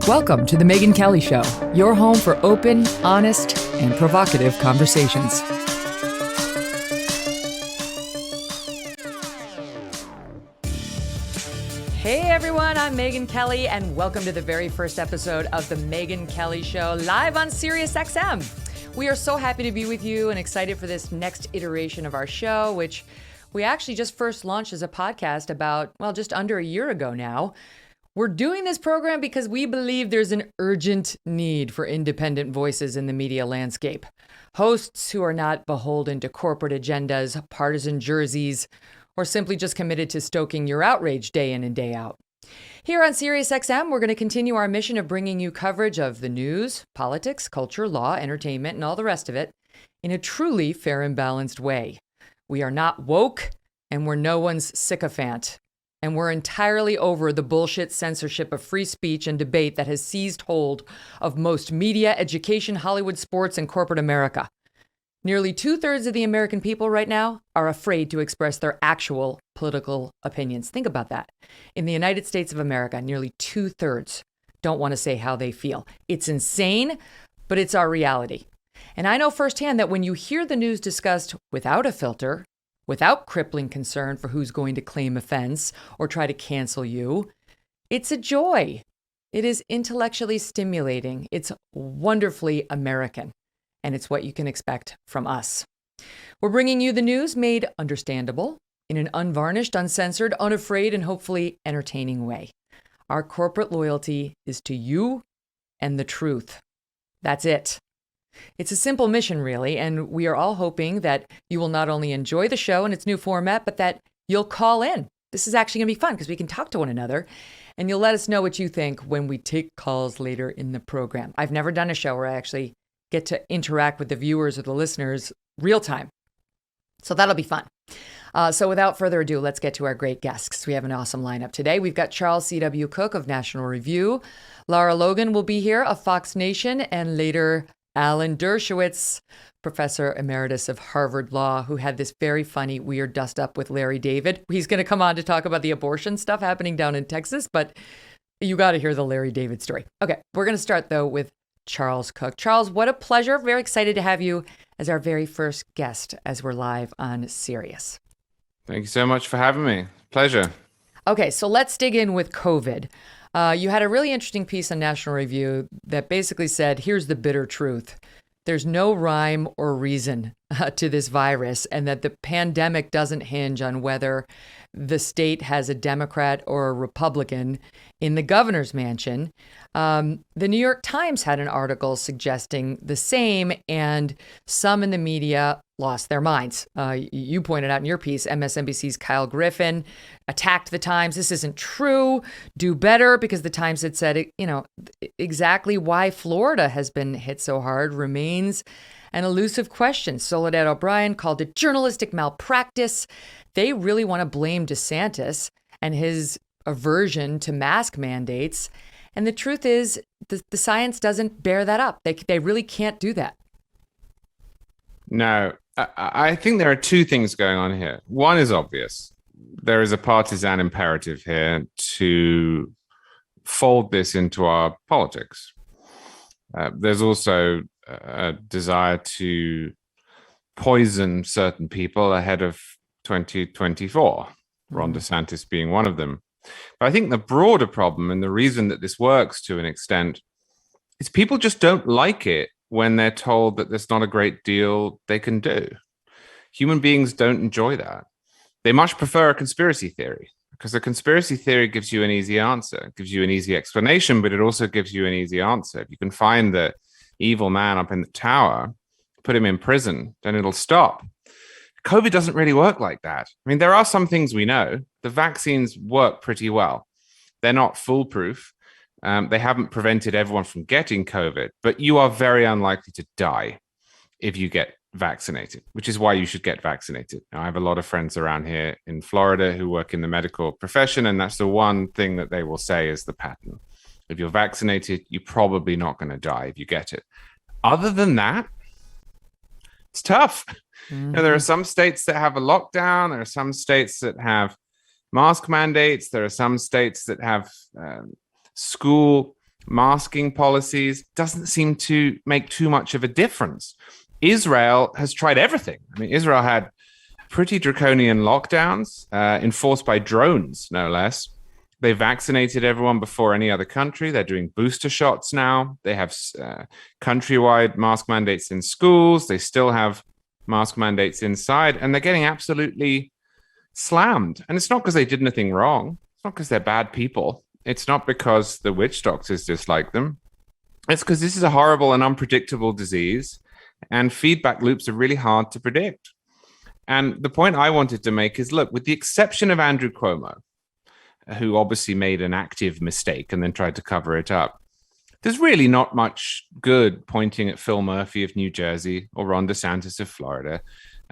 Welcome to the Megyn Kelly Show, your home for open, honest, and provocative conversations. Hey everyone, I'm Megyn Kelly, and welcome to the very first episode of the Megyn Kelly Show, live on SiriusXM. We are so happy to be with you and excited for this next iteration of our show, which we actually just first launched as a podcast about, just under a year ago now. We're doing this program because we believe there's an urgent need for independent voices in the media landscape. Hosts who are not beholden to corporate agendas, partisan jerseys, or simply just committed to stoking your outrage day in and day out. Here on SiriusXM, we're going to continue our mission of bringing you coverage of the news, politics, culture, law, entertainment, and all the rest of it in a truly fair and balanced way. We are not woke, and we're no one's sycophant. And we're entirely over the bullshit censorship of free speech and debate that has seized hold of most media, education, Hollywood, sports, and corporate America. Nearly 2/3 of the American people right now are afraid to express their actual political opinions. Think about that. In the United States of America, nearly 2/3 don't want to say how they feel. It's insane, but it's our reality. And I know firsthand that when you hear the news discussed without a filter, without crippling concern for who's going to claim offense or try to cancel you, it's a joy. It is intellectually stimulating. It's wonderfully American. And it's what you can expect from us. We're bringing you the news made understandable in an unvarnished, uncensored, unafraid, and hopefully entertaining way. Our corporate loyalty is to you and the truth. That's it. It's a simple mission, really, and we are all hoping that you will not only enjoy the show and its new format, but that you'll call in. This is actually going to be fun because we can talk to one another, and you'll let us know what you think when we take calls later in the program. I've never done a show where I actually get to interact with the viewers or the listeners real time. So that'll be fun. So without further ado, let's get to our great guests. We have an awesome lineup today. We've got Charles C.W. Cooke of National Review. Lara Logan will be here of Fox Nation, and later Alan Dershowitz, Professor Emeritus of Harvard Law, who had this very funny, weird dust-up with Larry David. He's going to come on to talk about the abortion stuff happening down in Texas, but you got to hear the Larry David story. Okay, we're going to start, though, with Charles Cooke. Charles, what a pleasure. Very excited to have you as our very first guest as we're live on Sirius. Thank you so much for having me. Pleasure. Okay, so let's dig in with COVID. You had a really interesting piece on National Review that basically said, here's the bitter truth. There's no rhyme or reason to this virus, and that the pandemic doesn't hinge on whether the state has a Democrat or a Republican in the governor's mansion. The New York Times had an article suggesting the same, and some in the media lost their minds. You pointed out in your piece, MSNBC's Kyle Griffin attacked the Times. This isn't true. Do better, because the Times had said, exactly why Florida has been hit so hard remains an elusive question. Soledad O'Brien called it journalistic malpractice. They really want to blame DeSantis and his aversion to mask mandates. And the truth is, the science doesn't bear that up. They really can't do that. No, I think there are two things going on here. One is obvious. There is a partisan imperative here to fold this into our politics. There's also a desire to poison certain people ahead of 2024, Ron DeSantis being one of them. But I think the broader problem, and the reason that this works to an extent, is people just don't like it when they're told that there's not a great deal they can do. Human beings don't enjoy that. They much prefer a conspiracy theory, because a conspiracy theory gives you an easy answer, gives you an easy explanation, but it also gives you an easy answer. If you can find the evil man up in the tower, put him in prison, then it'll stop. COVID doesn't really work like that. I mean, there are some things we know. The vaccines work pretty well. They're not foolproof. They haven't prevented everyone from getting COVID, but you are very unlikely to die if you get vaccinated, which is why you should get vaccinated. Now, I have a lot of friends around here in Florida who work in the medical profession, and that's the one thing that they will say is the pattern. If you're vaccinated, you're probably not going to die if you get it. Other than that, it's tough. Mm-hmm. There are some states that have a lockdown. There are some states that have mask mandates. There are some states that have school masking policies doesn't seem to make too much of a difference. Israel has tried everything. I mean, Israel had pretty draconian lockdowns enforced by drones, no less. They vaccinated everyone before any other country. They're doing booster shots now. They have countrywide mask mandates in schools. They still have mask mandates inside, and they're getting absolutely slammed. And it's not because they did anything wrong. It's not because they're bad people. It's not because the witch doctors dislike them. It's because this is a horrible and unpredictable disease, and feedback loops are really hard to predict. And the point I wanted to make is, look, with the exception of Andrew Cuomo, who obviously made an active mistake and then tried to cover it up, there's really not much good pointing at Phil Murphy of New Jersey or Ron DeSantis of Florida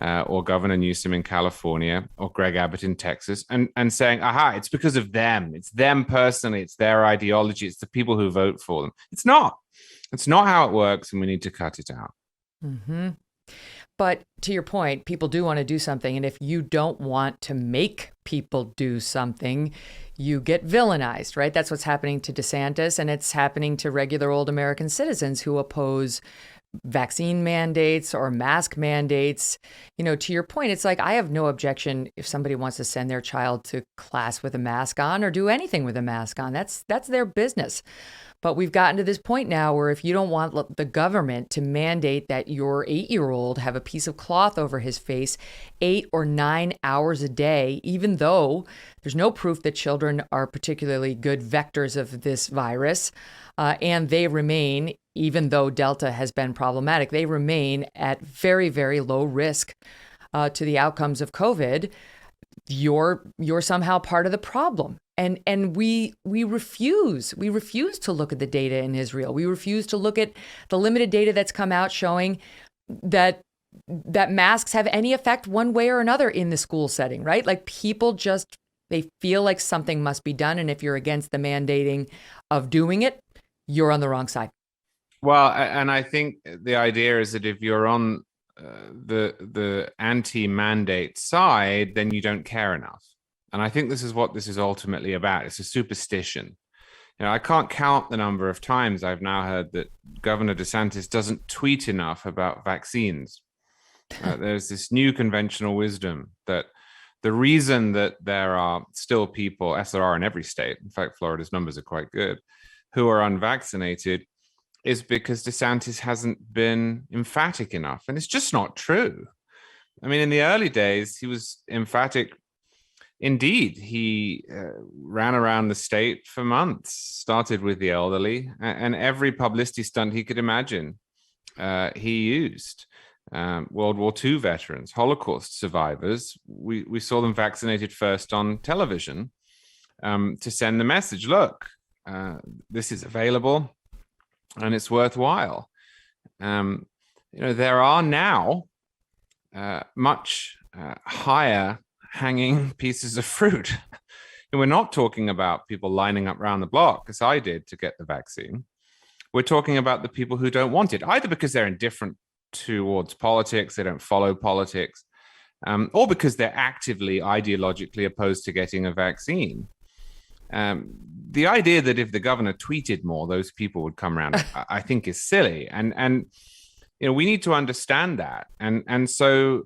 or Governor Newsom in California or Greg Abbott in Texas and saying, aha, it's because of them. It's them personally. It's their ideology. It's the people who vote for them. It's not. It's not how it works, and we need to cut it out. Mm-hmm. But to your point, people do want to do something. And if you don't want to make people do something, you get villainized, right? That's what's happening to DeSantis, and it's happening to regular old American citizens who oppose vaccine mandates or mask mandates. You know, to your point, it's like, I have no objection if somebody wants to send their child to class with a mask on or do anything with a mask on. That's their business. But we've gotten to this point now where if you don't want the government to mandate that your 8-year-old have a piece of cloth over his face 8 or 9 hours a day, even though there's no proof that children are particularly good vectors of this virus, and they remain, even though Delta has been problematic, they remain at very, very low risk to the outcomes of COVID, you're somehow part of the problem. And we refuse to look at the data in Israel. We refuse to look at the limited data that's come out showing that masks have any effect one way or another in the school setting, right? Like, people just, they feel like something must be done. And if you're against the mandating of doing it, you're on the wrong side. Well, and I think the idea is that if you're on the anti-mandate side, then you don't care enough. And I think this is what this is ultimately about. It's a superstition. You know, I can't count the number of times I've now heard that Governor DeSantis doesn't tweet enough about vaccines. There's this new conventional wisdom that the reason that there are still people, as there are in every state, in fact, Florida's numbers are quite good, who are unvaccinated is because DeSantis hasn't been emphatic enough. And it's just not true. I mean, in the early days, he was emphatic. Indeed, he ran around the state for months, started with the elderly, and every publicity stunt he could imagine he used. World War II veterans, Holocaust survivors, we saw them vaccinated first on television to send the message, look, this is available and it's worthwhile. You know, there are now much higher hanging pieces of fruit. And we're not talking about people lining up around the block, as I did, to get the vaccine. We're talking about the people who don't want it, either because they're indifferent towards politics, they don't follow politics, or because they're actively ideologically opposed to getting a vaccine. The idea that if the governor tweeted more, those people would come around, I think is silly. And you know, we need to understand that. And so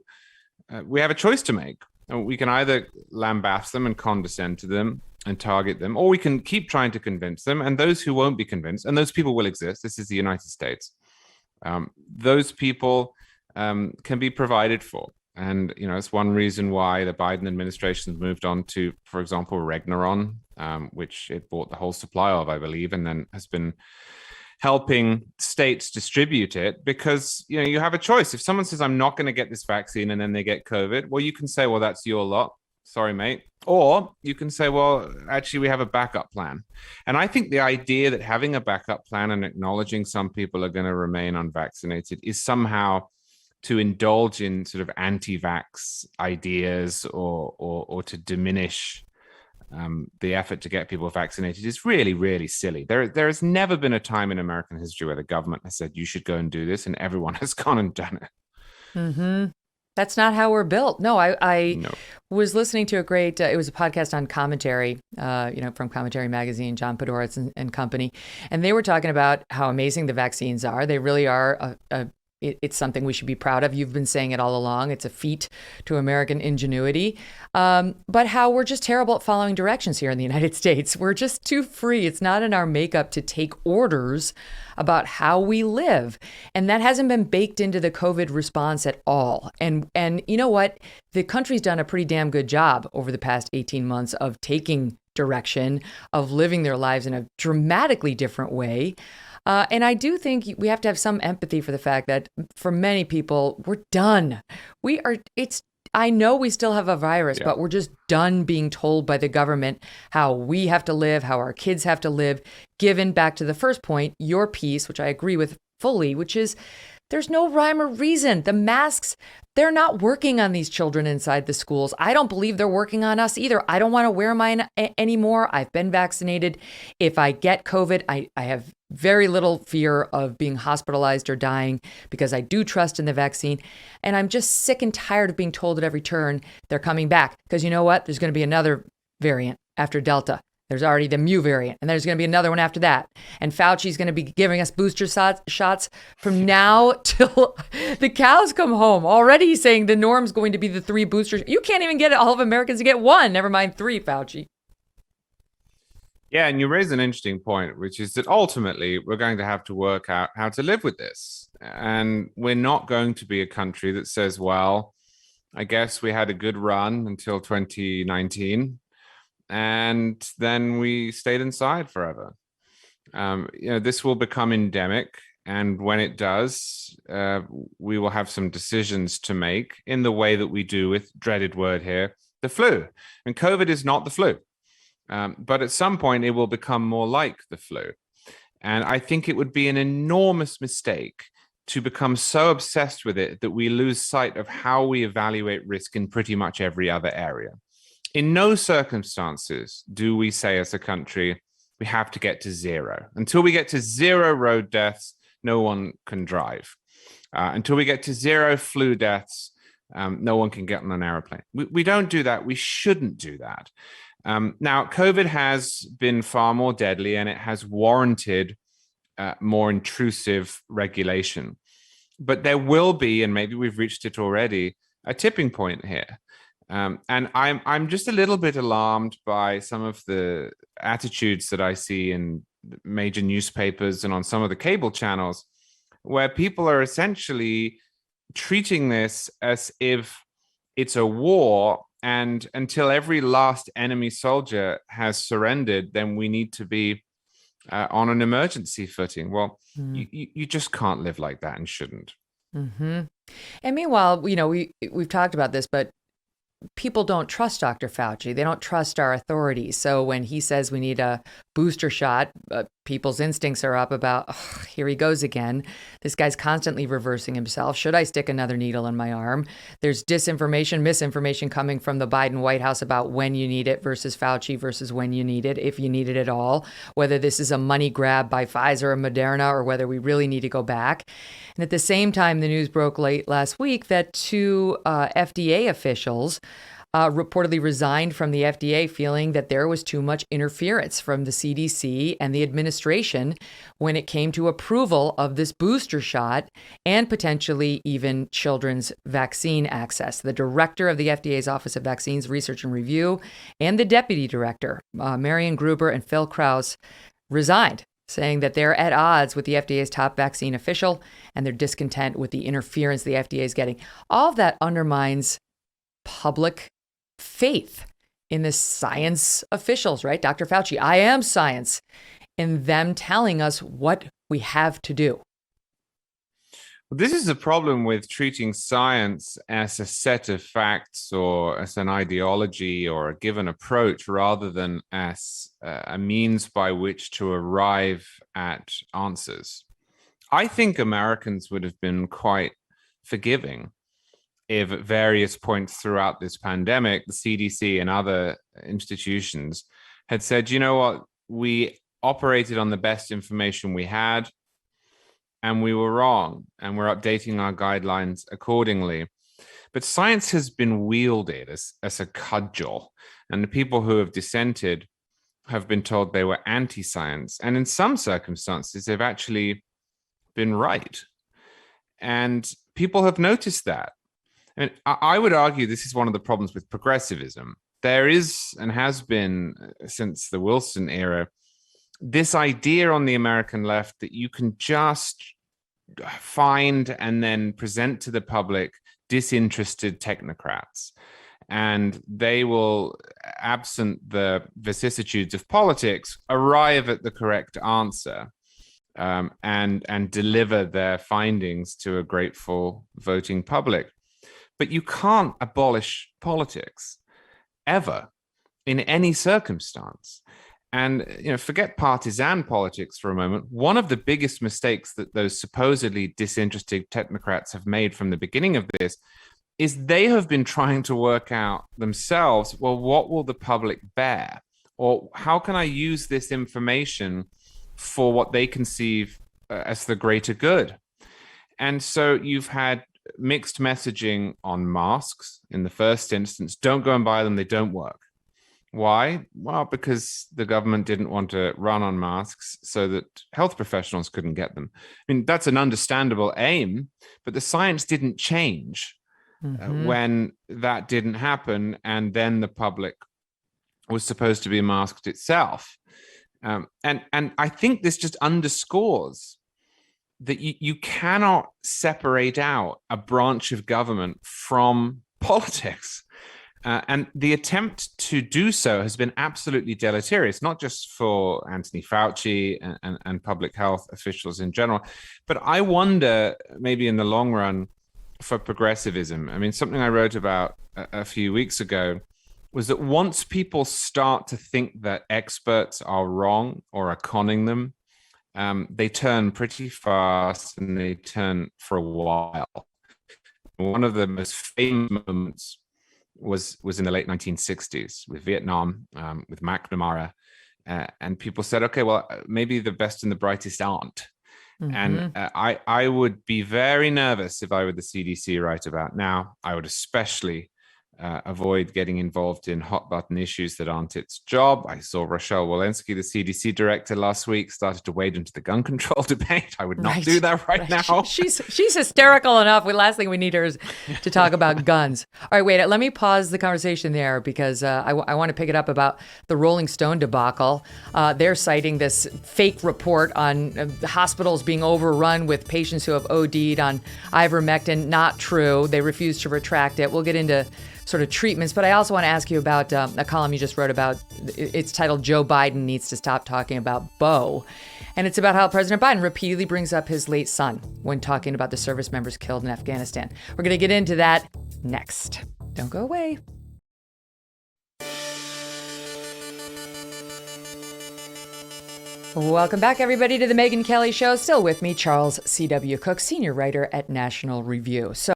we have a choice to make. We can either lambast them and condescend to them and target them, or we can keep trying to convince them. And those who won't be convinced, and those people will exist, this is the United States, those people can be provided for. And, you know, it's one reason why the Biden administration has moved on to, for example, Regneron, which it bought the whole supply of, I believe, and then has been helping states distribute it, because, you know, you have a choice. If someone says, I'm not going to get this vaccine, and then they get COVID, well, you can say, well, that's your lot. Sorry, mate. Or you can say, well, actually, we have a backup plan. And I think the idea that having a backup plan and acknowledging some people are going to remain unvaccinated is somehow to indulge in sort of anti-vax ideas or to diminish the effort to get people vaccinated is really, really silly. There has never been a time in American history where the government has said, you should go and do this, and everyone has gone and done it. Mm-hmm. That's not how we're built. No, I No. was listening to a great, it was a podcast on commentary, from Commentary Magazine, John Podhoretz and company. And they were talking about how amazing the vaccines are. They really are it's something we should be proud of. You've been saying it all along. It's a feat to American ingenuity. But how we're just terrible at following directions here in the United States. We're just too free. It's not in our makeup to take orders about how we live. And that hasn't been baked into the COVID response at all. And you know what? The country's done a pretty damn good job over the past 18 months of taking direction, of living their lives in a dramatically different way. And I do think we have to have some empathy for the fact that for many people, we're done. I know we still have a virus, but we're just done being told by the government how we have to live, how our kids have to live. Given back to the first point, your piece, which I agree with fully, which is there's no rhyme or reason. The masks, they're not working on these children inside the schools. I don't believe they're working on us either. I don't want to wear mine anymore. I've been vaccinated. If I get COVID, I have very little fear of being hospitalized or dying because I do trust in the vaccine. And I'm just sick and tired of being told at every turn they're coming back. Because you know what? There's going to be another variant after Delta. There's already the Mu variant, and there's going to be another one after that. And Fauci's going to be giving us booster shots from now till the cows come home. Already he's saying the norm's going to be the 3 boosters. You can't even get all of Americans to get 1, never mind 3, Fauci. Yeah, and you raise an interesting point, which is that ultimately we're going to have to work out how to live with this. And we're not going to be a country that says, well, I guess we had a good run until 2019. And then we stayed inside forever. This will become endemic. And when it does, we will have some decisions to make in the way that we do with dreaded word here, the flu. And COVID is not the flu. But at some point, it will become more like the flu. And I think it would be an enormous mistake to become so obsessed with it that we lose sight of how we evaluate risk in pretty much every other area. In no circumstances do we say as a country, we have to get to 0. Until we get to 0 road deaths, no one can drive. Until we get to 0 flu deaths, no one can get on an airplane. We don't do that. We shouldn't do that. Now, COVID has been far more deadly and it has warranted more intrusive regulation. But there will be, and maybe we've reached it already, a tipping point here. And I'm just a little bit alarmed by some of the attitudes that I see in major newspapers and on some of the cable channels, where people are essentially treating this as if it's a war, and until every last enemy soldier has surrendered, then we need to be on an emergency footing. Well, you just can't live like that and shouldn't. Mm-hmm. And meanwhile, we've talked about this, but people don't trust Dr. Fauci. They don't trust our authorities. So when he says we need a booster shot, people's instincts are up about, here he goes again. This guy's constantly reversing himself. Should I stick another needle in my arm? There's disinformation, misinformation coming from the Biden White House about when you need it versus Fauci versus when you need it, if you need it at all, whether this is a money grab by Pfizer or Moderna or whether we really need to go back. And at the same time, the news broke late last week that 2 FDA officials reportedly resigned from the FDA, feeling that there was too much interference from the CDC and the administration when it came to approval of this booster shot and potentially even children's vaccine access. The director of the FDA's Office of Vaccines Research and Review and the deputy director, Marian Gruber and Phil Krause, resigned, saying that they're at odds with the FDA's top vaccine official and they're discontent with the interference the FDA is getting. All of that undermines public faith in the science officials, right? Dr. Fauci, I am science, in them telling us what we have to do. This is a problem with treating science as a set of facts or as an ideology or a given approach rather than as a means by which to arrive at answers. I think Americans would have been quite forgiving if at various points throughout this pandemic, the CDC and other institutions had said, you know what, we operated on the best information we had, and we were wrong, and we're updating our guidelines accordingly. But science has been wielded as a cudgel, and the people who have dissented have been told they were anti-science. And in some circumstances, they've actually been right. And people have noticed that. I mean, I would argue this is one of the problems with progressivism. There is, and has been since the Wilson era, this idea on the American left that you can just find and then present to the public disinterested technocrats, and they will, absent the vicissitudes of politics, arrive at the correct answer and deliver their findings to a grateful voting public. But you can't abolish politics ever in any circumstance. And, forget partisan politics for a moment. One of the biggest mistakes that those supposedly disinterested technocrats have made from the beginning of this is they have been trying to work out themselves, well, what will the public bear? Or how can I use this information for what they conceive as the greater good? And so you've had mixed messaging on masks in the first instance. Don't go and buy them, they don't work. Why? Well, because the government didn't want to run on masks so that health professionals couldn't get them. I mean, that's an understandable aim, but the science didn't change when that didn't happen, and then the public was supposed to be masked itself. And I think this just underscores that you cannot separate out a branch of government from politics. And the attempt to do so has been absolutely deleterious, not just for Anthony Fauci and public health officials in general, but I wonder maybe in the long run for progressivism. I mean, something I wrote about a few weeks ago was that once people start to think that experts are wrong or are conning them, they turn pretty fast and they turn for a while. One of the most famous moments was in the late 1960s with Vietnam, with McNamara, and people said, okay, well, maybe the best and the brightest aren't. And I would be very nervous if I were the CDC right about now. I would especially avoid getting involved in hot button issues that aren't its job. I saw Rochelle Walensky, the CDC director, last week started to wade into the gun control debate. I would not do that right now. She's hysterical enough. The last thing we need her is to talk about guns. All right, wait, let me pause the conversation there because I want to pick it up about the Rolling Stone debacle. They're citing this fake report on hospitals being overrun with patients who have OD'd on ivermectin. Not true. They refuse to retract it. We'll get into sort of treatments, but I also want to ask you about a column you just wrote about. It's titled "Joe Biden Needs to Stop Talking About Beau," and it's about how President Biden repeatedly brings up his late son when talking about the service members killed in Afghanistan. We're going to get into that next. Don't go away. Welcome back, everybody, to the Megyn Kelly Show. Still with me, Charles C.W. Cooke, senior writer at National Review. So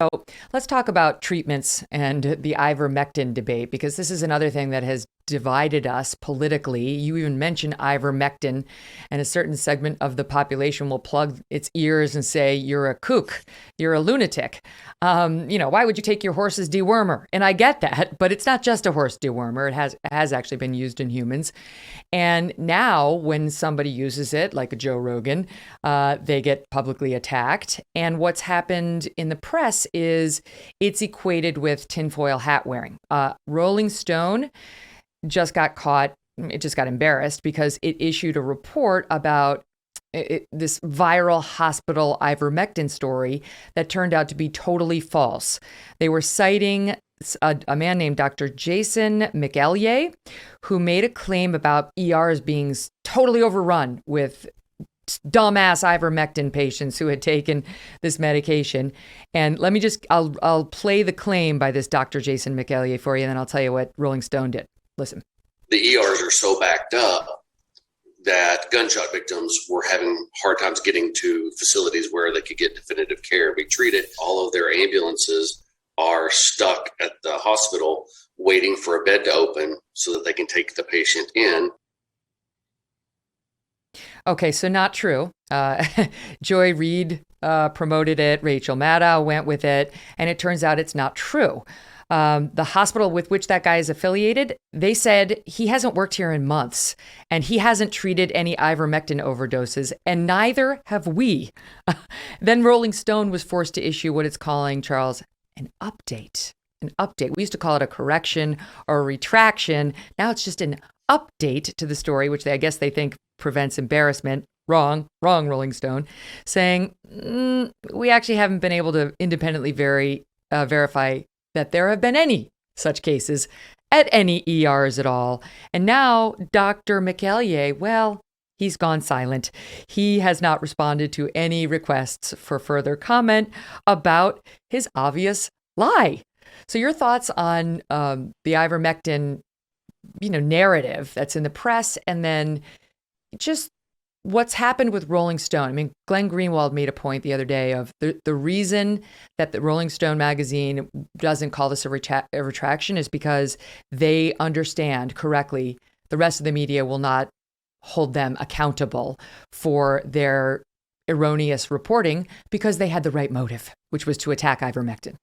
let's talk about treatments and the ivermectin debate, because this is another thing that has divided us politically. You even mentioned ivermectin, and a certain segment of the population will plug its ears and say, you're a kook, you're a lunatic. Why would you take your horse's dewormer? And I get that, but it's not just a horse dewormer. It has actually been used in humans. And now when somebody uses it, like a Joe Rogan, they get publicly attacked. And what's happened in the press is it's equated with tinfoil hat wearing. Rolling Stone just got caught. It just got embarrassed because it issued a report about this viral hospital ivermectin story that turned out to be totally false. They were citing a man named Dr. Jason McElligott, who made a claim about ERs being totally overrun with dumbass ivermectin patients who had taken this medication. And let me I'll play the claim by this Dr. Jason McElligott for you, and then I'll tell you what Rolling Stone did. Listen. The ERs are so backed up that gunshot victims were having hard times getting to facilities where they could get definitive care and be treated. All of their ambulances are stuck at the hospital waiting for a bed to open so that they can take the patient in. Okay, so not true. Joy Reid promoted it. Rachel Maddow went with it. And it turns out it's not true. The hospital with which that guy is affiliated, they said he hasn't worked here in months and he hasn't treated any ivermectin overdoses, and neither have we. Then Rolling Stone was forced to issue what it's calling, Charles, an update. An update. We used to call it a correction or a retraction. Now it's just an update to the story, which I guess they think prevents embarrassment. Wrong, Rolling Stone, saying we actually haven't been able to independently verify that there have been any such cases at any ERs at all. And now Dr. McEllier, well, he's gone silent. He has not responded to any requests for further comment about his obvious lie. So your thoughts on the ivermectin, narrative that's in the press, and then just what's happened with Rolling Stone. I mean, Glenn Greenwald made a point the other day of the reason that the Rolling Stone magazine doesn't call this a retraction is because they understand correctly the rest of the media will not hold them accountable for their erroneous reporting because they had the right motive, which was to attack ivermectin.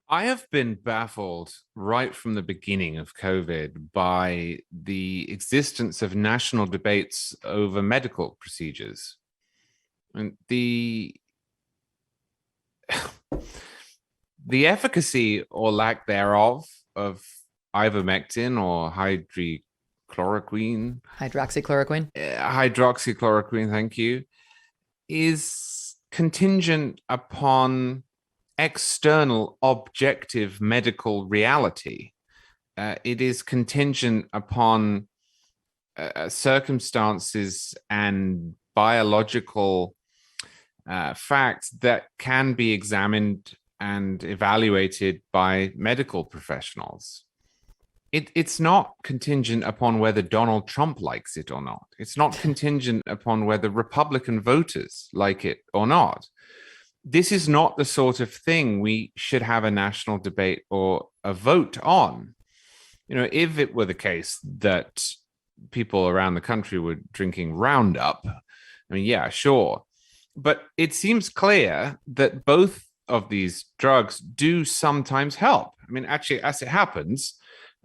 I have been baffled right from the beginning of COVID by the existence of national debates over medical procedures. And the efficacy or lack thereof of ivermectin or hydroxychloroquine, thank you, is contingent upon external objective medical reality. It is contingent upon circumstances and biological facts that can be examined and evaluated by medical professionals. It's not contingent upon whether Donald Trump likes it or not. It's not contingent upon whether Republican voters like it or not. This is not the sort of thing we should have a national debate or a vote on. If it were the case that people around the country were drinking Roundup, I mean, yeah, sure. But it seems clear that both of these drugs do sometimes help. I mean, actually, as it happens,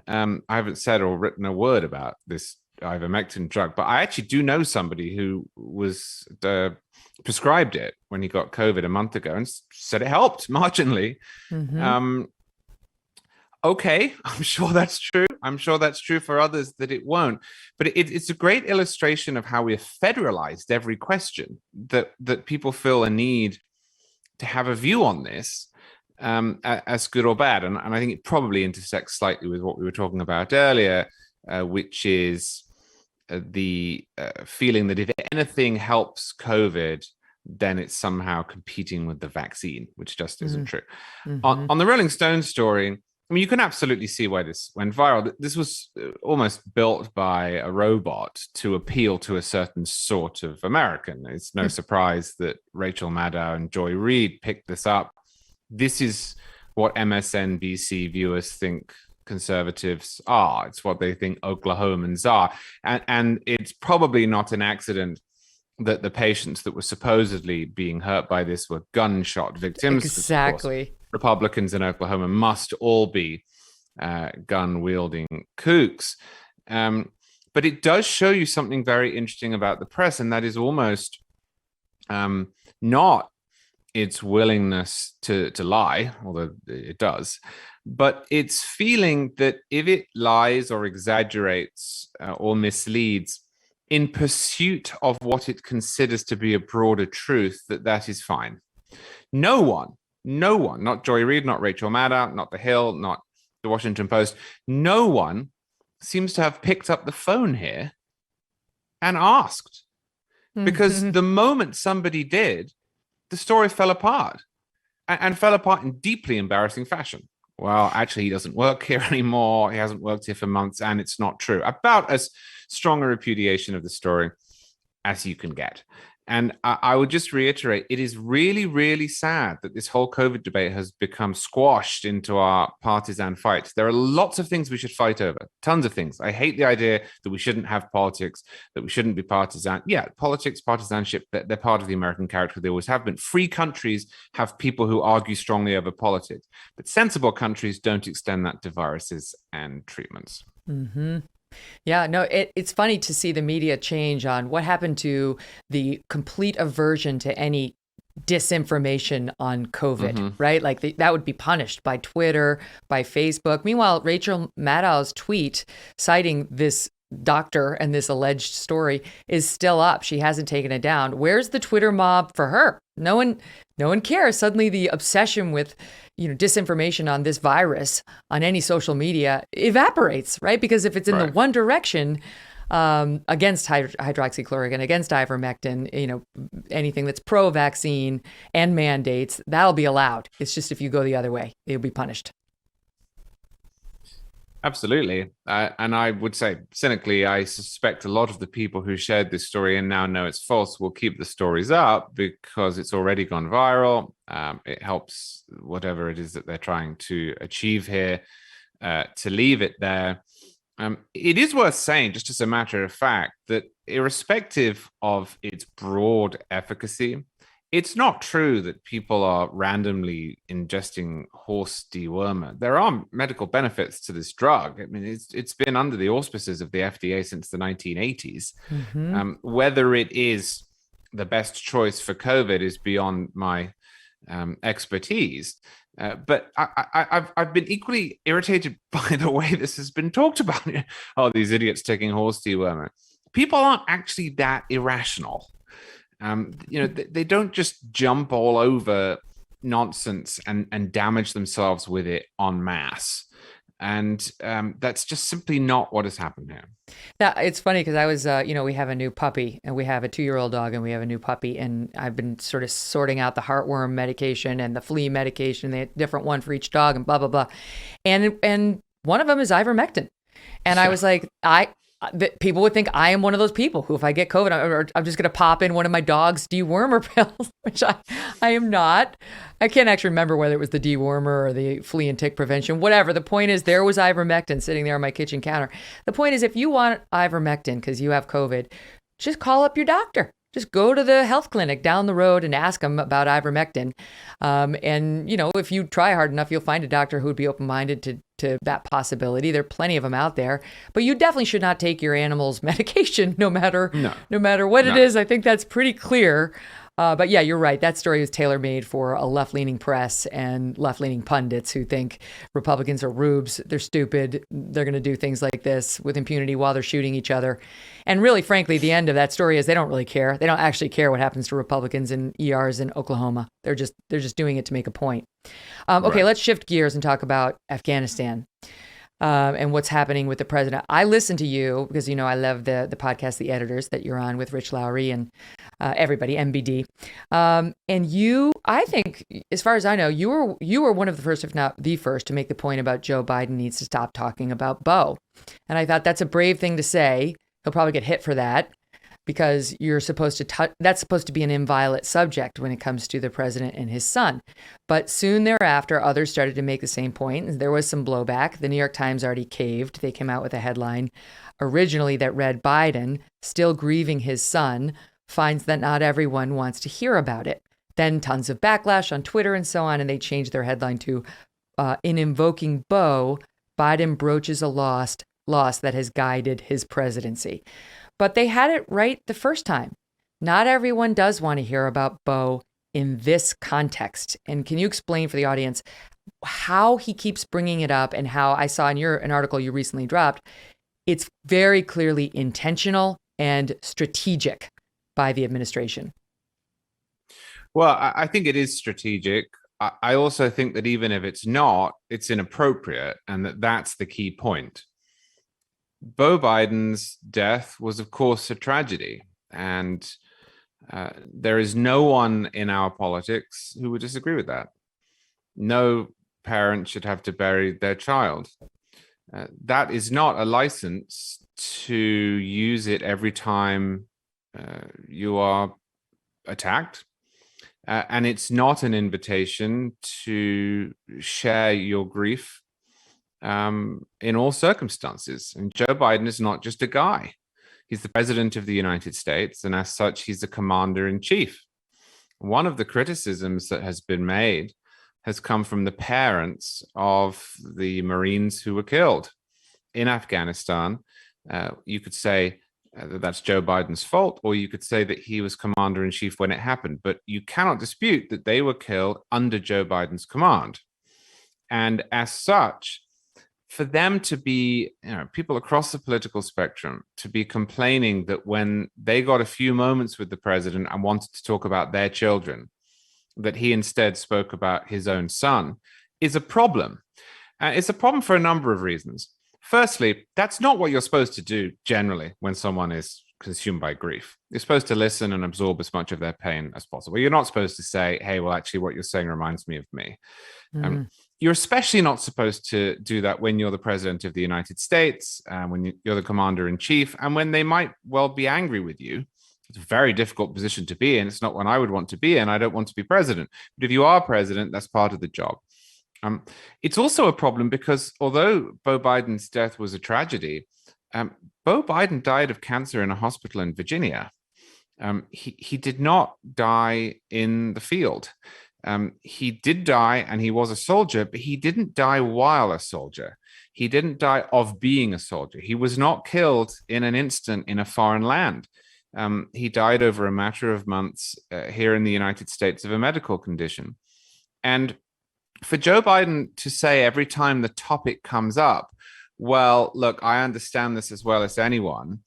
I haven't said or written a word about this ivermectin drug, but I actually do know somebody who was prescribed it when he got COVID a month ago and said it helped marginally. Mm-hmm. Okay, I'm sure that's true. I'm sure that's true for others that it won't. But it's a great illustration of how we have federalized every question, that people feel a need to have a view on this as good or bad. And I think it probably intersects slightly with what we were talking about earlier, which is the feeling that if anything helps COVID, then it's somehow competing with the vaccine, which just isn't true. Mm-hmm. On the Rolling Stone story, I mean, you can absolutely see why this went viral. This was almost built by a robot to appeal to a certain sort of American. It's no surprise that Rachel Maddow and Joy Reid picked this up. This is what MSNBC viewers think conservatives are. It's what they think Oklahomans are. And it's probably not an accident that the patients that were supposedly being hurt by this were gunshot victims. Exactly. Republicans in Oklahoma must all be gun-wielding kooks. But it does show you something very interesting about the press, and that is almost not its willingness to lie, although it does, but its feeling that if it lies or exaggerates or misleads in pursuit of what it considers to be a broader truth, that is fine. No one, not Joy Reid, not Rachel Maddow, not The Hill, not The Washington Post, no one seems to have picked up the phone here and asked. Because the moment somebody did, the story fell apart, and fell apart in deeply embarrassing fashion. Well, actually, he doesn't work here anymore. He hasn't worked here for months, and it's not true. About as strong a repudiation of the story as you can get. And I would just reiterate, it is really, really sad that this whole COVID debate has become squashed into our partisan fights. There are lots of things we should fight over, tons of things. I hate the idea that we shouldn't have politics, that we shouldn't be partisan. Yeah, politics, partisanship, they're part of the American character. They always have been. Free countries have people who argue strongly over politics, but sensible countries don't extend that to viruses and treatments. Mm-hmm. Yeah, no, it's funny to see the media change on what happened to the complete aversion to any disinformation on COVID, right? Like that would be punished by Twitter, by Facebook. Meanwhile, Rachel Maddow's tweet citing this doctor and this alleged story is still up. She hasn't taken it down. Where's the Twitter mob for her? No one cares. Suddenly the obsession with, disinformation on this virus on any social media evaporates, right? Because if it's in the one direction, against hydroxychloroquine, against ivermectin, anything that's pro-vaccine and mandates, that'll be allowed. It's just if you go the other way, you'll be punished. Absolutely. And I would say, cynically, I suspect a lot of the people who shared this story and now know it's false will keep the stories up because it's already gone viral. It helps whatever it is that they're trying to achieve here to leave it there. It is worth saying, just as a matter of fact, that irrespective of its broad efficacy, it's not true that people are randomly ingesting horse dewormer. There are medical benefits to this drug. I mean, it's been under the auspices of the FDA since the 1980s. Whether it is the best choice for COVID is beyond my expertise. But I've been equally irritated by the way this has been talked about. Oh, these idiots taking horse dewormer. People aren't actually that irrational. They don't just jump all over nonsense and damage themselves with it en masse. And that's just simply not what has happened here. Yeah, it's funny because I was, we have a new puppy and we have a 2-year-old dog and we have a new puppy. And I've been sort of sorting out the heartworm medication and the flea medication, the different one for each dog and blah, blah, blah. And one of them is ivermectin. And I was like, people would think I am one of those people who, if I get COVID, I'm just going to pop in one of my dog's dewormer pills, which I am not. I can't actually remember whether it was the dewormer or the flea and tick prevention, whatever. The point is there was ivermectin sitting there on my kitchen counter. The point is if you want ivermectin because you have COVID, just call up your doctor. Just go to the health clinic down the road and ask them about ivermectin. And, if you try hard enough, you'll find a doctor who would be open-minded to that possibility. There are plenty of them out there. But you definitely should not take your animal's medication no matter what it is. I think that's pretty clear. But yeah, you're right. That story was tailor-made for a left-leaning press and left-leaning pundits who think Republicans are rubes. They're stupid. They're going to do things like this with impunity while they're shooting each other. And really, frankly, the end of that story is they don't really care. They don't actually care what happens to Republicans in ERs in Oklahoma. They're just doing it to make a point. Okay, let's shift gears and talk about Afghanistan. And what's happening with the president. I listen to you because, I love the podcast, The Editors, that you're on with Rich Lowry and everybody, MBD. And you, I think, as far as I know, you were one of the first, if not the first, to make the point about Joe Biden needs to stop talking about Beau. And I thought that's a brave thing to say. He'll probably get hit for that because you're supposed to that's supposed to be an inviolate subject when it comes to the president and his son. But soon thereafter, others started to make the same point. There was some blowback. The New York Times already caved. They came out with a headline originally that read, Biden, still grieving his son, finds that not everyone wants to hear about it. Then tons of backlash on Twitter and so on, and they changed their headline to, in invoking Beau, Biden broaches a loss that has guided his presidency. But they had it right the first time. Not everyone does want to hear about Beau in this context. And can you explain for the audience how he keeps bringing it up and how I saw in an article you recently dropped, it's very clearly intentional and strategic by the administration? Well, I think it is strategic. I also think that even if it's not, it's inappropriate, and that's the key point. Beau Biden's death was, of course, a tragedy, and there is no one in our politics who would disagree with that. No parent should have to bury their child. That is not a license to use it every time you are attacked. And it's not an invitation to share your grief in all circumstances. And Joe Biden is not just a guy. He's the president of the United States, and as such, he's the commander in chief. One of the criticisms that has been made has come from the parents of the Marines who were killed in Afghanistan. You could say that that's Joe Biden's fault, or you could say that he was commander in chief when it happened. But you cannot dispute that they were killed under Joe Biden's command. And as such, for them to be, people across the political spectrum to be complaining that when they got a few moments with the president and wanted to talk about their children, that he instead spoke about his own son, is a problem. It's a problem for a number of reasons. Firstly, that's not what you're supposed to do generally when someone is consumed by grief. You're supposed to listen and absorb as much of their pain as possible. You're not supposed to say, hey, well, actually, what you're saying reminds me of me. You're especially not supposed to do that when you're the president of the United States, when you're the commander in chief, and when they might well be angry with you. It's a very difficult position to be in. It's not one I would want to be in. I don't want to be president. But if you are president, that's part of the job. It's also a problem because although Beau Biden's death was a tragedy, Beau Biden died of cancer in a hospital in Virginia. He did not die in the field. He did die, and he was a soldier, but he didn't die while a soldier. He didn't die of being a soldier. He was not killed in an instant in a foreign land. He died over a matter of months here in the United States of a medical condition. And for Joe Biden to say every time the topic comes up, well, look, I understand this as well as anyone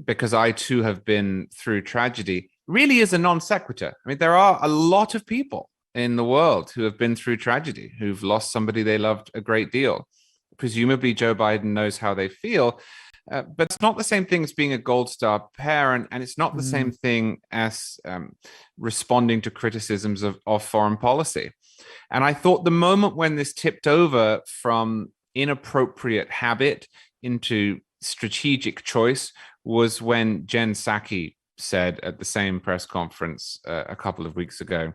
because I too have been through tragedy, really is a non sequitur. I mean, there are a lot of people in the world who have been through tragedy, who've lost somebody they loved a great deal. Presumably, Joe Biden knows how they feel, but it's not the same thing as being a Gold Star parent, and it's not the same thing as responding to criticisms of foreign policy. And I thought the moment when this tipped over from inappropriate habit into strategic choice was when Jen Psaki said at the same press conference a couple of weeks ago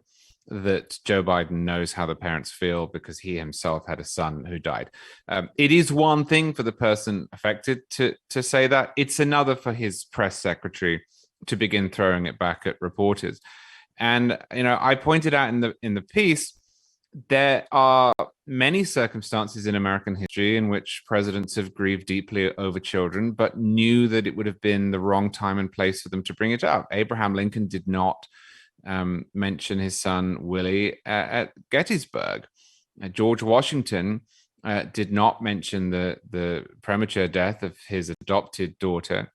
that Joe Biden knows how the parents feel because he himself had a son who died. It is one thing for the person affected to say that. It's another for his press secretary to begin throwing it back at reporters. And I pointed out in the piece, there are many circumstances in American history in which presidents have grieved deeply over children, but knew that it would have been the wrong time and place for them to bring it up. Abraham Lincoln did not mention his son Willie at Gettysburg. George Washington did not mention the premature death of his adopted daughter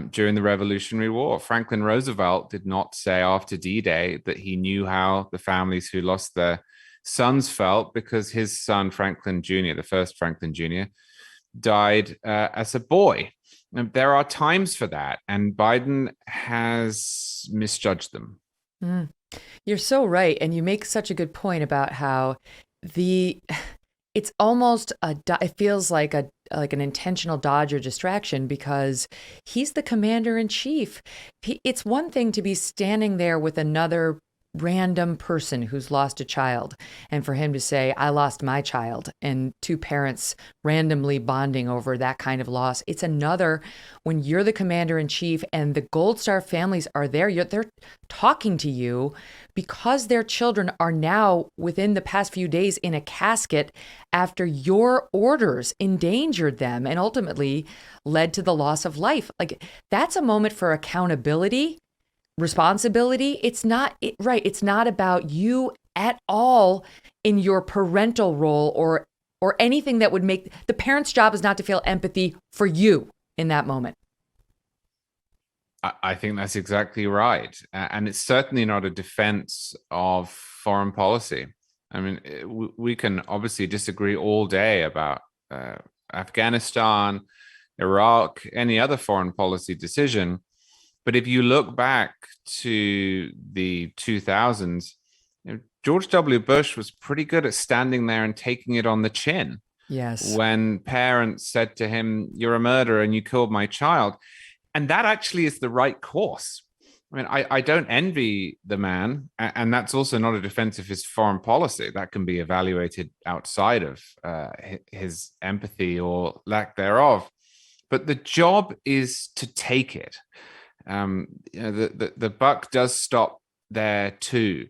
during the Revolutionary War. Franklin Roosevelt did not say after D-Day that he knew how the families who lost their sons felt because his son Franklin Jr., the first Franklin Jr., died as a boy. And there are times for that, and Biden has misjudged them. You're so right, and you make such a good point about how it's almost it feels like an intentional dodge or distraction because he's the commander in chief. It's one thing to be standing there with another random person who's lost a child, and for him to say, I lost my child, and two parents randomly bonding over that kind of loss. It's another when you're the commander in chief and the Gold Star families are there, they're talking to you because their children are now within the past few days in a casket after your orders endangered them and ultimately led to the loss of life. Like, that's a moment for accountability, responsibility. It's not right. It's not about you at all in your parental role or anything that would make the parent's job is not to feel empathy for you in that moment. I think that's exactly right. And it's certainly not a defense of foreign policy. I mean, we can obviously disagree all day about Afghanistan, Iraq, any other foreign policy decision. But if you look back to the 2000s, George W. Bush was pretty good at standing there and taking it on the chin. Yes. When parents said to him, you're a murderer and you killed my child. And that actually is the right course. I mean, I don't envy the man, and that's also not a defense of his foreign policy. That can be evaluated outside of his empathy or lack thereof. But the job is to take it. The buck does stop there too.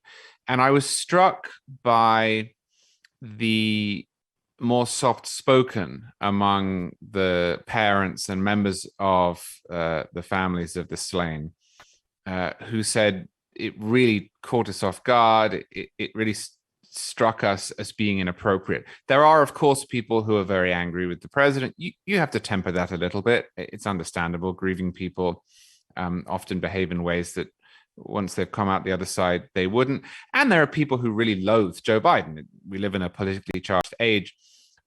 And I was struck by the more soft-spoken among the parents and members of the families of the slain, who said it really caught us off guard. It really struck us as being inappropriate. There are, of course, people who are very angry with the president. You have to temper that a little bit. It's understandable. Grieving people often behave in ways that once they've come out the other side, they wouldn't. And there are people who really loathe Joe Biden. We live in a politically charged age.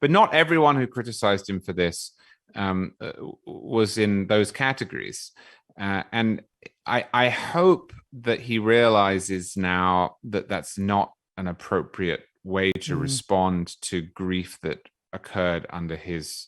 But not everyone who criticized him for this was in those categories. And I hope that he realizes now that that's not an appropriate way to respond to grief that occurred under his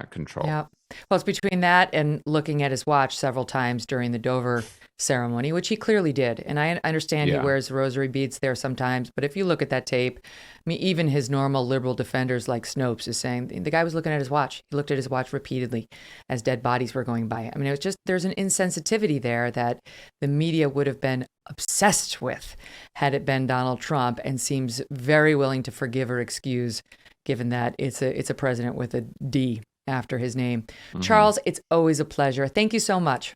control. Yeah. Well, it's between that and looking at his watch several times during the Dover ceremony, which he clearly did. And I understand he wears rosary beads there sometimes. But if you look at that tape, I mean, even his normal liberal defenders like Snopes is saying the guy was looking at his watch. He looked at his watch repeatedly as dead bodies were going by. I mean, it was just, there's an insensitivity there that the media would have been obsessed with had it been Donald Trump, and seems very willing to forgive or excuse, given that it's a president with a D after his name. Charles, it's always a pleasure. Thank you so much.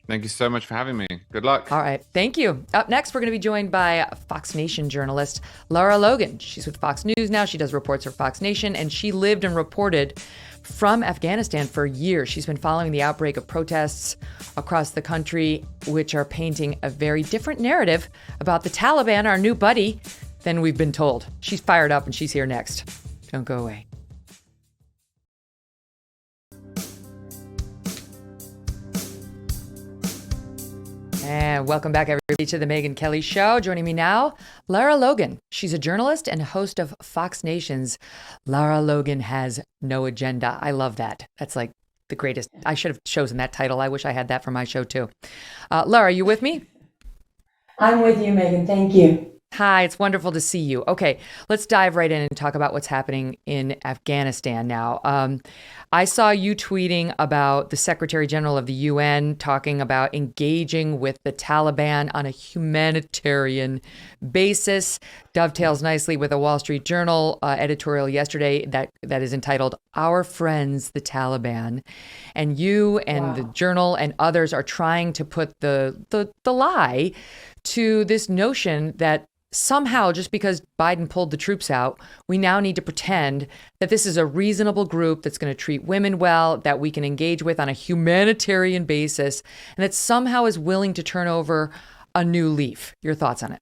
Thank you so much for having me. Good luck. All right. Thank you. Up next, we're going to be joined by Fox Nation journalist Lara Logan. She's with Fox News now. She does reports for Fox Nation, and she lived and reported from Afghanistan for years. She's been following the outbreak of protests across the country, which are painting a very different narrative about the Taliban, our new buddy, than we've been told. She's fired up, and she's here next. Don't go away. And welcome back, everybody, to the Megyn Kelly Show. Joining me now, Lara Logan. She's a journalist and host of Fox Nation's Lara Logan Has No Agenda. I love that. That's like the greatest. I should have chosen that title. I wish I had that for my show, too. Lara, are you with me? I'm with you, Megyn. Thank you. Hi, it's wonderful to see you. Okay, let's dive right in and talk about what's happening in Afghanistan now. I saw you tweeting about the Secretary General of the UN talking about engaging with the Taliban on a humanitarian basis. Dovetails nicely with a Wall Street Journal editorial yesterday that is entitled "Our Friends, the Taliban." And you and the Journal and others are trying to put the lie to this notion that somehow, just because Biden pulled the troops out, we now need to pretend that this is a reasonable group that's going to treat women well, that we can engage with on a humanitarian basis, and that somehow is willing to turn over a new leaf. Your thoughts on it?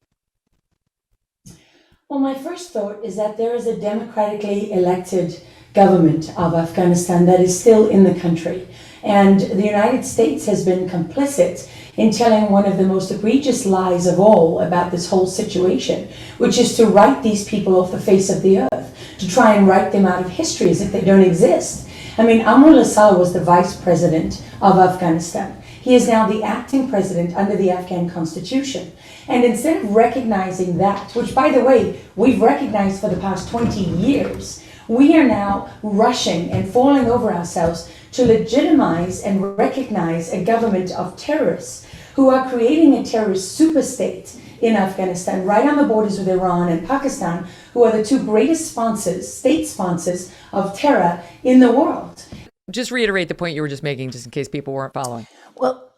Well, my first thought is that there is a democratically elected government of Afghanistan that is still in the country. And the United States has been complicit in telling one of the most egregious lies of all about this whole situation, which is to write these people off the face of the earth, to try and write them out of history as if they don't exist. I mean, Amr al-Assad was the vice president of Afghanistan. He is now the acting president under the Afghan constitution. And instead of recognizing that, which, by the way, we've recognized for the past 20 years, we are now rushing and falling over ourselves to legitimize and recognize a government of terrorists who are creating a terrorist superstate in Afghanistan, right on the borders with Iran and Pakistan, who are the two greatest sponsors, state sponsors of terror in the world. Just reiterate the point you were just making, just in case people weren't following. Well,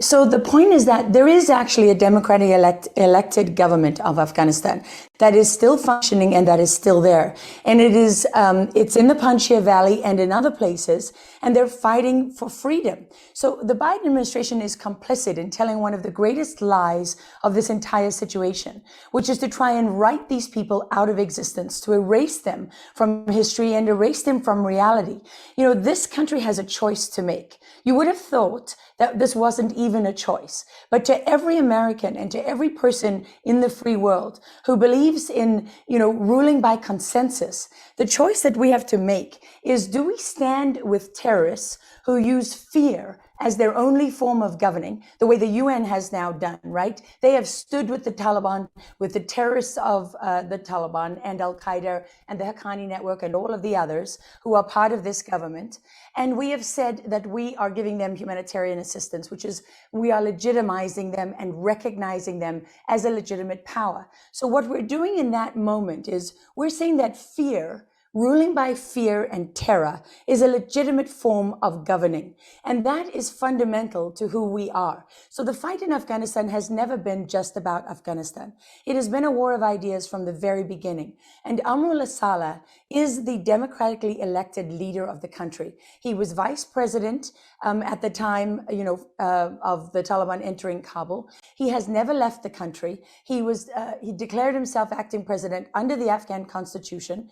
so the point is that there is actually a democratically elected government of Afghanistan that is still functioning and that is still there. And it is, it's in the Panjshir Valley and in other places, and they're fighting for freedom. So the Biden administration is complicit in telling one of the greatest lies of this entire situation, which is to try and write these people out of existence, to erase them from history and erase them from reality. You know, this country has a choice to make. You would have thought that this wasn't even a choice. But to every American and to every person in the free world who believes in, ruling by consensus, the choice that we have to make is, do we stand with terrorists who use fear as their only form of governing, the way the UN has now done, right? They have stood with the Taliban, with the terrorists of the Taliban and Al-Qaeda and the Haqqani network and all of the others who are part of this government. And we have said that we are giving them humanitarian assistance, which is we are legitimizing them and recognizing them as a legitimate power. So what we're doing in that moment is we're saying that fear, ruling by fear and terror, is a legitimate form of governing. And that is fundamental to who we are. So the fight in Afghanistan has never been just about Afghanistan. It has been a war of ideas from the very beginning. And Amrullah Saleh is the democratically elected leader of the country. He was vice president at the time, of the Taliban entering Kabul. He has never left the country. He declared himself acting president under the Afghan constitution.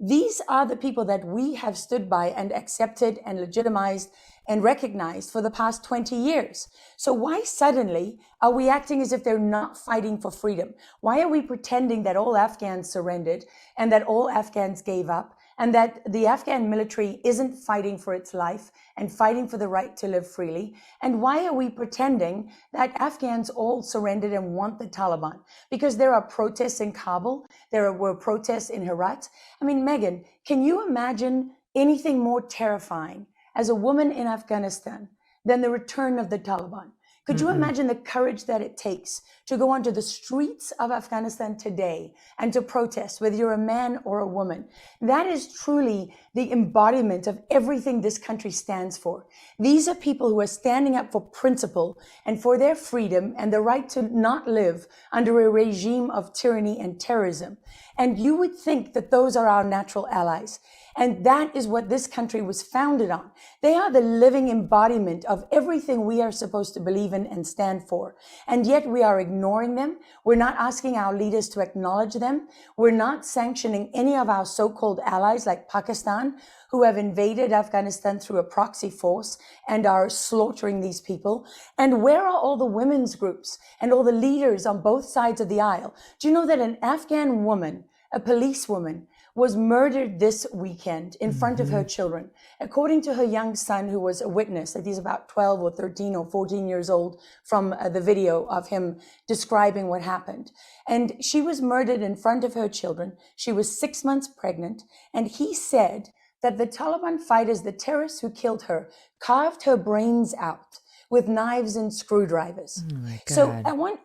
These are the people that we have stood by and accepted and legitimized and recognized for the past 20 years. So why suddenly are we acting as if they're not fighting for freedom? Why are we pretending that all Afghans surrendered and that all Afghans gave up and that the Afghan military isn't fighting for its life and fighting for the right to live freely? And why are we pretending that Afghans all surrendered and want the Taliban? Because there are protests in Kabul, there were protests in Herat. I mean, Megyn, can you imagine anything more terrifying as a woman in Afghanistan than the return of the Taliban? Could you imagine the courage that it takes to go onto the streets of Afghanistan today and to protest, whether you're a man or a woman? That is truly the embodiment of everything this country stands for. These are people who are standing up for principle and for their freedom and the right to not live under a regime of tyranny and terrorism. And you would think that those are our natural allies. And that is what this country was founded on. They are the living embodiment of everything we are supposed to believe in and stand for. And yet we are ignoring them. We're not asking our leaders to acknowledge them. We're not sanctioning any of our so-called allies like Pakistan, who have invaded Afghanistan through a proxy force and are slaughtering these people. And where are all the women's groups and all the leaders on both sides of the aisle? Do you know that an Afghan woman, a policewoman, was murdered this weekend in front of her children? According to her young son, who was a witness, that he's about 12 or 13 or 14 years old from the video of him describing what happened. And she was murdered in front of her children. She was 6 months pregnant. And he said that the Taliban fighters, the terrorists who killed her, carved her brains out with knives and screwdrivers. Oh my God. So I want,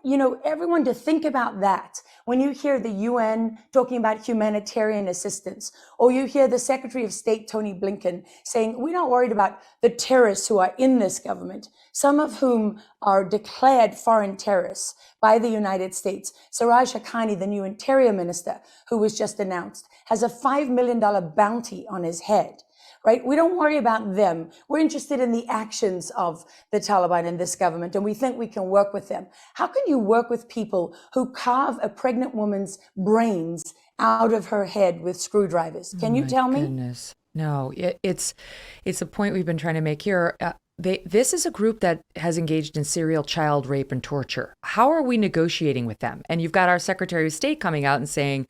everyone to think about that when you hear the UN talking about humanitarian assistance, or you hear the Secretary of State, Tony Blinken, saying, we're not worried about the terrorists who are in this government, some of whom are declared foreign terrorists by the United States. Siraj Haqqani, the new Interior Minister, who was just announced, has a $5 million bounty on his head. Right? We don't worry about them. We're interested in the actions of the Taliban and this government, and we think we can work with them. How can you work with people who carve a pregnant woman's brains out of her head with screwdrivers? Can you tell me? Goodness. No, it's a point we've been trying to make here. This is a group that has engaged in serial child rape and torture. How are we negotiating with them? And you've got our Secretary of State coming out and saying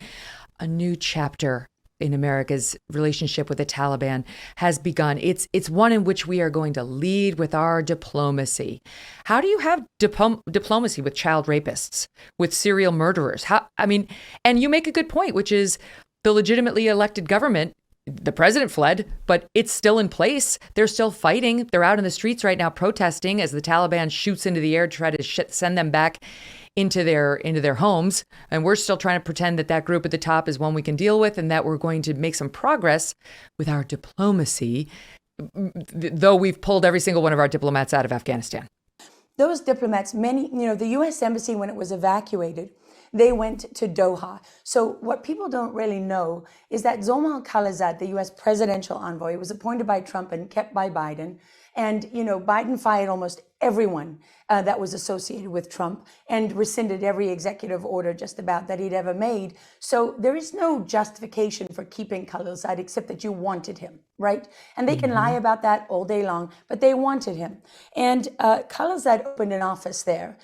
a new chapter in America's relationship with the Taliban has begun. It's one in which we are going to lead with our diplomacy. How do you have diplomacy with child rapists, with serial murderers? And you make a good point, which is the legitimately elected government. The president fled, but it's still in place. They're still fighting. They're out in the streets right now protesting as the Taliban shoots into the air to try to send them back into their homes. And we're still trying to pretend that group at the top is one we can deal with and that we're going to make some progress with our diplomacy, though we've pulled every single one of our diplomats out of Afghanistan. Those diplomats, many, the U.S. Embassy, when it was evacuated, they went to Doha. So what people don't really know is that Zalmay Khalilzad, the U.S. presidential envoy, was appointed by Trump and kept by Biden. And, Biden fired almost everyone that was associated with Trump and rescinded every executive order just about that he'd ever made. So there is no justification for keeping Khalilzad except that you wanted him, right? And they can lie about that all day long, but they wanted him. And Khalilzad opened an office there.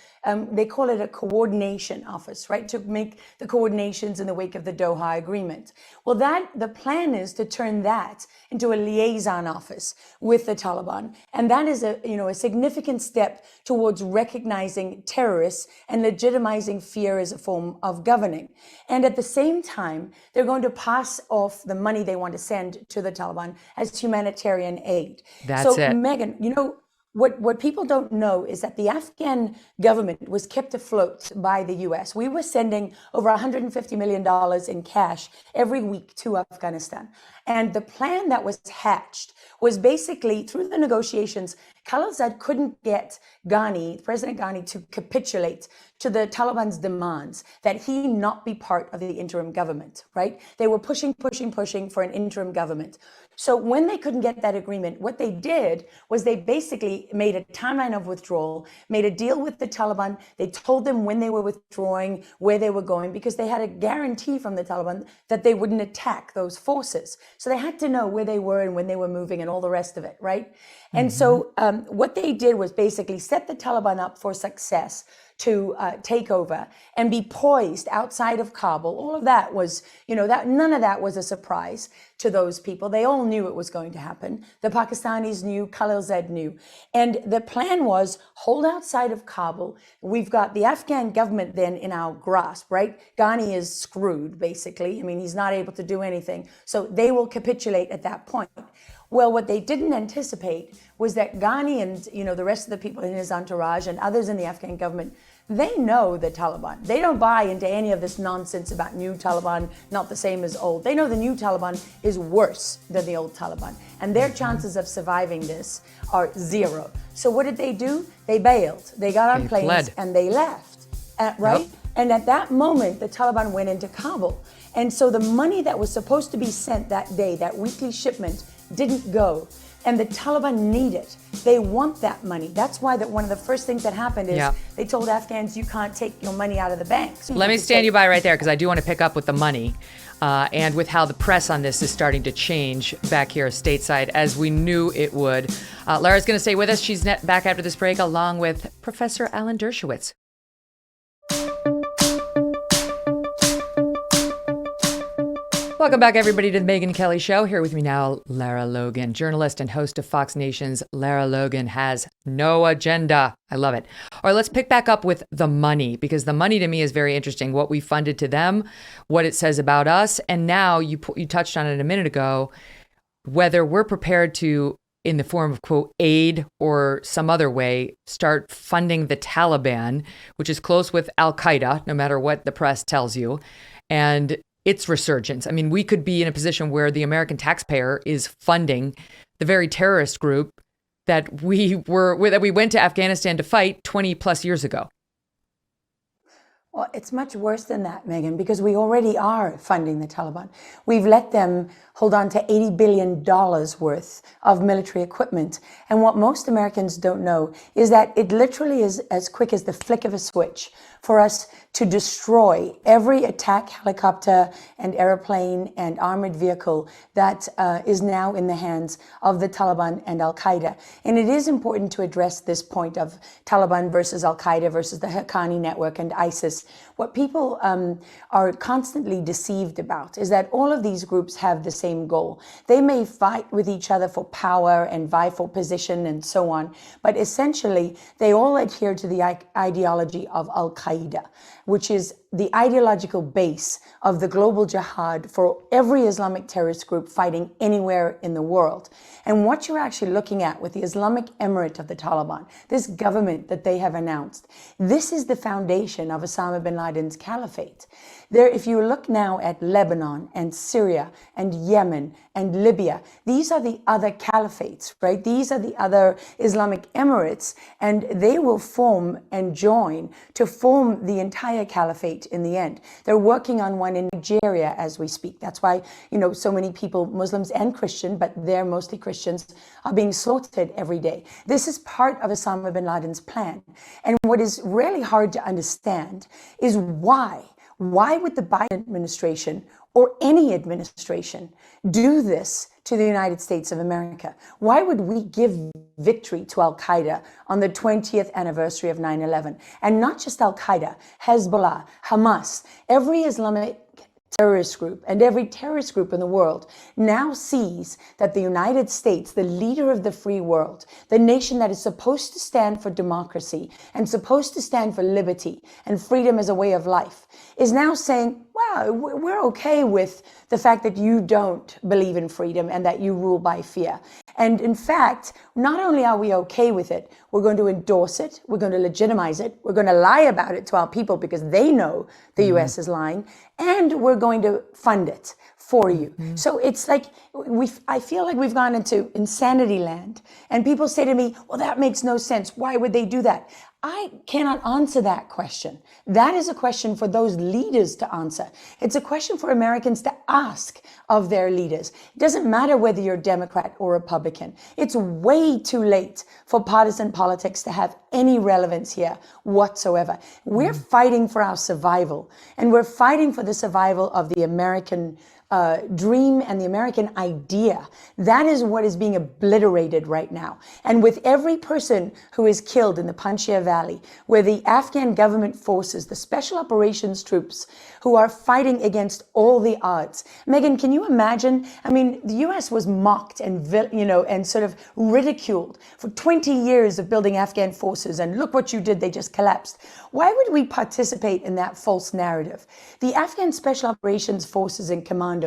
They call it a coordination office, right? To make the coordinations in the wake of the Doha Agreement. Well, the plan is to turn that into a liaison office with the Taliban. And that is a significant step towards recognizing terrorists and legitimizing fear as a form of governing. And at the same time, they're going to pass off the money they want to send to the Taliban as humanitarian aid. That's it. Megyn, what people don't know is that the Afghan government was kept afloat by the US. We were sending over $150 million in cash every week to Afghanistan. And the plan that was hatched was basically through the negotiations, Khalilzad couldn't get President Ghani, to capitulate to the Taliban's demands that he not be part of the interim government, right? They were pushing for an interim government. So when they couldn't get that agreement, what they did was they basically made a timeline of withdrawal, made a deal with the Taliban. They told them when they were withdrawing, where they were going, because they had a guarantee from the Taliban that they wouldn't attack those forces. So they had to know where they were and when they were moving and all the rest of it, right? And so what they did was basically set the Taliban up for success to take over and be poised outside of Kabul. All of that was, none of that was a surprise to those people. They all knew it was going to happen. The Pakistanis knew, Khalilzad knew. And the plan was hold outside of Kabul. We've got the Afghan government then in our grasp, right? Ghani is screwed, basically. I mean, he's not able to do anything. So they will capitulate at that point. Well, what they didn't anticipate was that Ghani and, the rest of the people in his entourage and others in the Afghan government, they know the Taliban. They don't buy into any of this nonsense about new Taliban, not the same as old. They know the new Taliban is worse than the old Taliban. And their chances of surviving this are zero. So what did they do? They bailed. They got on planes and they left, right? Yep. And at that moment, the Taliban went into Kabul. And so the money that was supposed to be sent that day, that weekly shipment, didn't go. And the Taliban need it. They want that money. That's why one of the first things that happened is they told Afghans, you can't take your money out of the banks. Let me stand you by right there, because I do want to pick up with the money and with how the press on this is starting to change back here stateside, as we knew it would. Lara's going to stay with us. She's back after this break, along with Professor Alan Dershowitz. Welcome back, everybody, to the Megyn Kelly Show. Here with me now, Lara Logan, journalist and host of Fox Nation's Lara Logan Has No Agenda. I love it. All right, let's pick back up with the money, because the money to me is very interesting. What we funded to them, what it says about us, and now you touched on it a minute ago, whether we're prepared to, in the form of, quote, aid or some other way, start funding the Taliban, which is close with Al-Qaeda, no matter what the press tells you, and its resurgence. I mean, we could be in a position where the American taxpayer is funding the very terrorist group that we went to Afghanistan to fight 20 plus years ago. Well, it's much worse than that, Megyn, because we already are funding the Taliban. We've let them hold on to $80 billion worth of military equipment. And what most Americans don't know is that it literally is as quick as the flick of a switch for us to destroy every attack helicopter and airplane and armored vehicle that is now in the hands of the Taliban and Al-Qaeda. And it is important to address this point of Taliban versus Al-Qaeda versus the Haqqani network and ISIS. What people are constantly deceived about is that all of these groups have the same goal. They may fight with each other for power and vie for position and so on, but essentially they all adhere to the ideology of Al-Qaeda, which is the ideological base of the global jihad for every Islamic terrorist group fighting anywhere in the world. And what you're actually looking at with the Islamic Emirate of the Taliban, this government that they have announced, this is the foundation of Osama bin Laden's caliphate. There, if you look now at Lebanon and Syria and Yemen and Libya, these are the other caliphates, right? These are the other Islamic Emirates, and they will form and join to form the entire caliphate state in the end. They're working on one in Nigeria as we speak. That's why, so many people, Muslims and Christian, but they're mostly Christians, are being slaughtered every day. This is part of Osama bin Laden's plan. And what is really hard to understand is why. Why would the Biden administration or any administration do this to the United States of America? Why would we give victory to Al-Qaeda on the 20th anniversary of 9/11? And not just Al-Qaeda, Hezbollah, Hamas, every Islamic terrorist group and every terrorist group in the world now sees that the United States, the leader of the free world, the nation that is supposed to stand for democracy and supposed to stand for liberty and freedom as a way of life, is now saying, wow, we're okay with the fact that you don't believe in freedom and that you rule by fear. And in fact, not only are we okay with it, we're going to endorse it, we're going to legitimize it, we're going to lie about it to our people because they know the US is lying, and we're going to fund it for you. So it's like, I feel like we've gone into insanity land. And people say to me, well, that makes no sense. Why would they do that? I cannot answer that question. That is a question for those leaders to answer. It's a question for Americans to ask of their leaders. It doesn't matter whether you're Democrat or Republican. It's way too late for partisan politics to have any relevance here whatsoever. We're fighting for our survival, and we're fighting for the survival of the American dream and the American idea. That is what is being obliterated right now. And with every person who is killed in the Panjshir Valley, where the Afghan government forces, the special operations troops who are fighting against all the odds. Megyn, can you imagine? I mean, the US was mocked and, and sort of ridiculed for 20 years of building Afghan forces. And look what you did, they just collapsed. Why would we participate in that false narrative? The Afghan special operations forces and commandos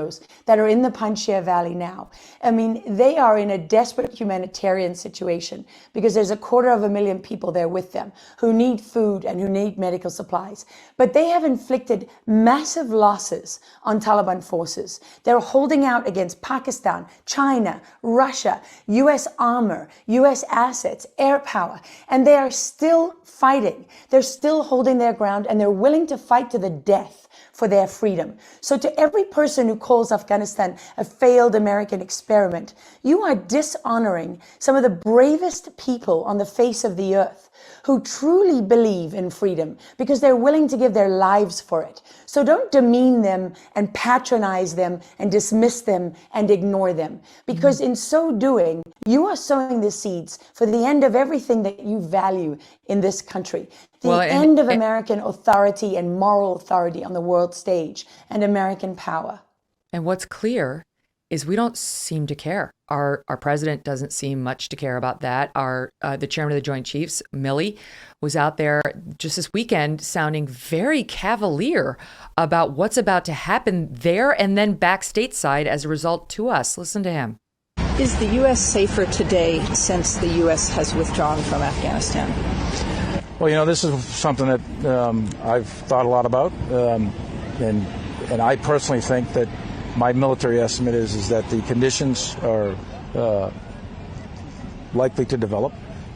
that are in the Panjshir Valley now, I mean, they are in a desperate humanitarian situation because there's 250,000 people there with them who need food and who need medical supplies. But they have inflicted massive losses on Taliban forces. They're holding out against Pakistan, China, Russia, US armor, US assets, air power, and they are still fighting. They're still holding their ground, and they're willing to fight to the death for their freedom. So to every person who calls Afghanistan a failed American experiment, you are dishonoring some of the bravest people on the face of the earth who truly believe in freedom because they're willing to give their lives for it. So don't demean them and patronize them and dismiss them and ignore them, because in so doing, you are sowing the seeds for the end of everything that you value in this country. The end of American authority and moral authority on the world stage and American power. And what's clear is we don't seem to care. Our president doesn't seem much to care about that. The chairman of the Joint Chiefs, Milley, was out there just this weekend sounding very cavalier about what's about to happen there and then back stateside as a result to us. Listen to him. Is the U.S. safer today since the U.S. has withdrawn from Afghanistan? Well, this is something that I've thought a lot about, and I personally think that my military estimate is that the conditions are likely to develop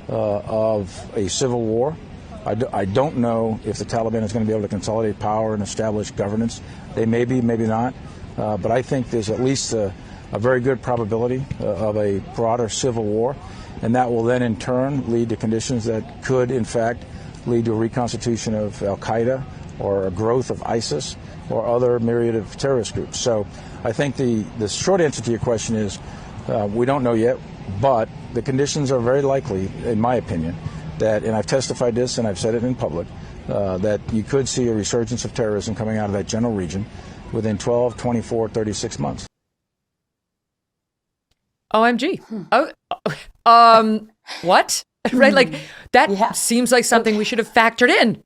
of a civil war. I don't know if the Taliban is going to be able to consolidate power and establish governance. They may be, maybe not, but I think there's at least a very good probability of a broader civil war, and that will then in turn lead to conditions that could in fact lead to a reconstitution of Al-Qaeda or a growth of ISIS or other myriad of terrorist groups. So I think the short answer to your question is we don't know yet, but the conditions are very likely, in my opinion, that, and I've testified this and I've said it in public, that you could see a resurgence of terrorism coming out of that general region within 12, 24, 36 months. OMG. What? Right? Like that seems like something we should have factored in.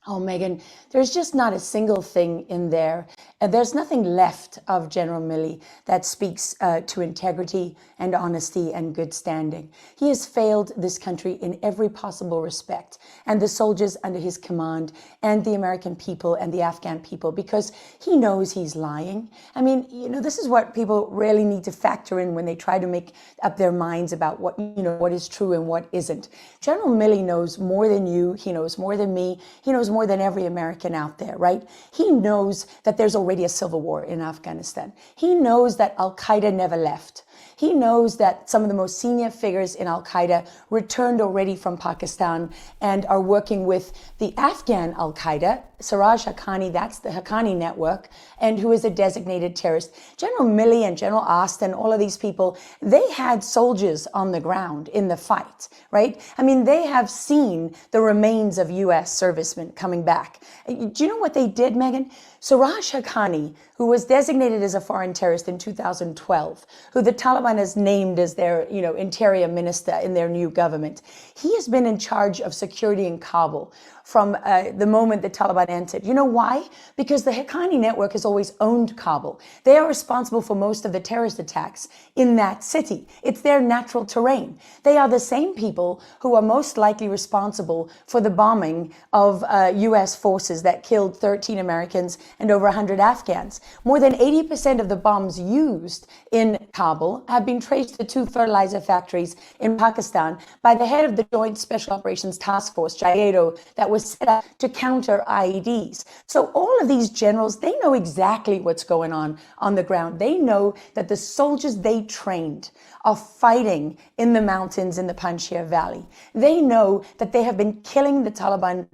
Oh, Megyn, there's just not a single thing in there. there's nothing left of General Milley that speaks to integrity and honesty and good standing. He has failed this country in every possible respect, and the soldiers under his command, and the American people and the Afghan people, because he knows he's lying. I mean, this is what people really need to factor in when they try to make up their minds about what is true and what isn't. General Milley knows more than you. He knows more than me. He knows more than every American out there, right? He knows that there's already a civil war in Afghanistan. He knows that Al-Qaeda never left. He knows that some of the most senior figures in Al-Qaeda returned already from Pakistan and are working with the Afghan Al-Qaeda, Siraj Haqqani, that's the Haqqani network, and who is a designated terrorist. General Milley and General Austin, all of these people, they had soldiers on the ground in the fight, right? I mean, they have seen the remains of U.S. servicemen coming back. Do you know what they did, Megyn? Siraj Haqqani, who was designated as a foreign terrorist in 2012, who the Taliban has named as their, interior minister in their new government, he has been in charge of security in Kabul from the moment the Taliban entered. You know why? Because the Haqqani network has always owned Kabul. They are responsible for most of the terrorist attacks in that city. It's their natural terrain. They are the same people who are most likely responsible for the bombing of U.S. forces that killed 13 Americans and over 100 Afghans. More than 80% of the bombs used in Kabul have been traced to 2 fertilizer factories in Pakistan by the head of the Joint Special Operations Task Force, JAEDO, that was set up to counter IEDs. So all of these generals, they know exactly what's going on the ground. They know that the soldiers they trained are fighting in the mountains in the Panjshir Valley. They know that they have been killing the Taliban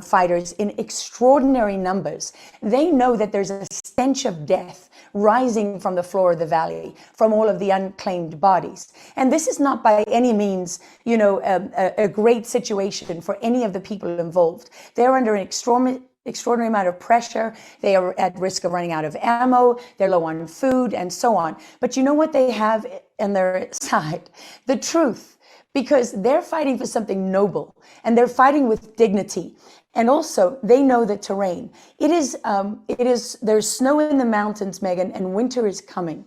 fighters in extraordinary numbers. They know that there's a stench of death rising from the floor of the valley, from all of the unclaimed bodies. And this is not by any means, a great situation for any of the people involved. They're under an extraordinary amount of pressure. They are at risk of running out of ammo. They're low on food and so on. But you know what they have on their side? The truth, because they're fighting for something noble and they're fighting with dignity. And also, they know the terrain. There's snow in the mountains, Megyn, and winter is coming.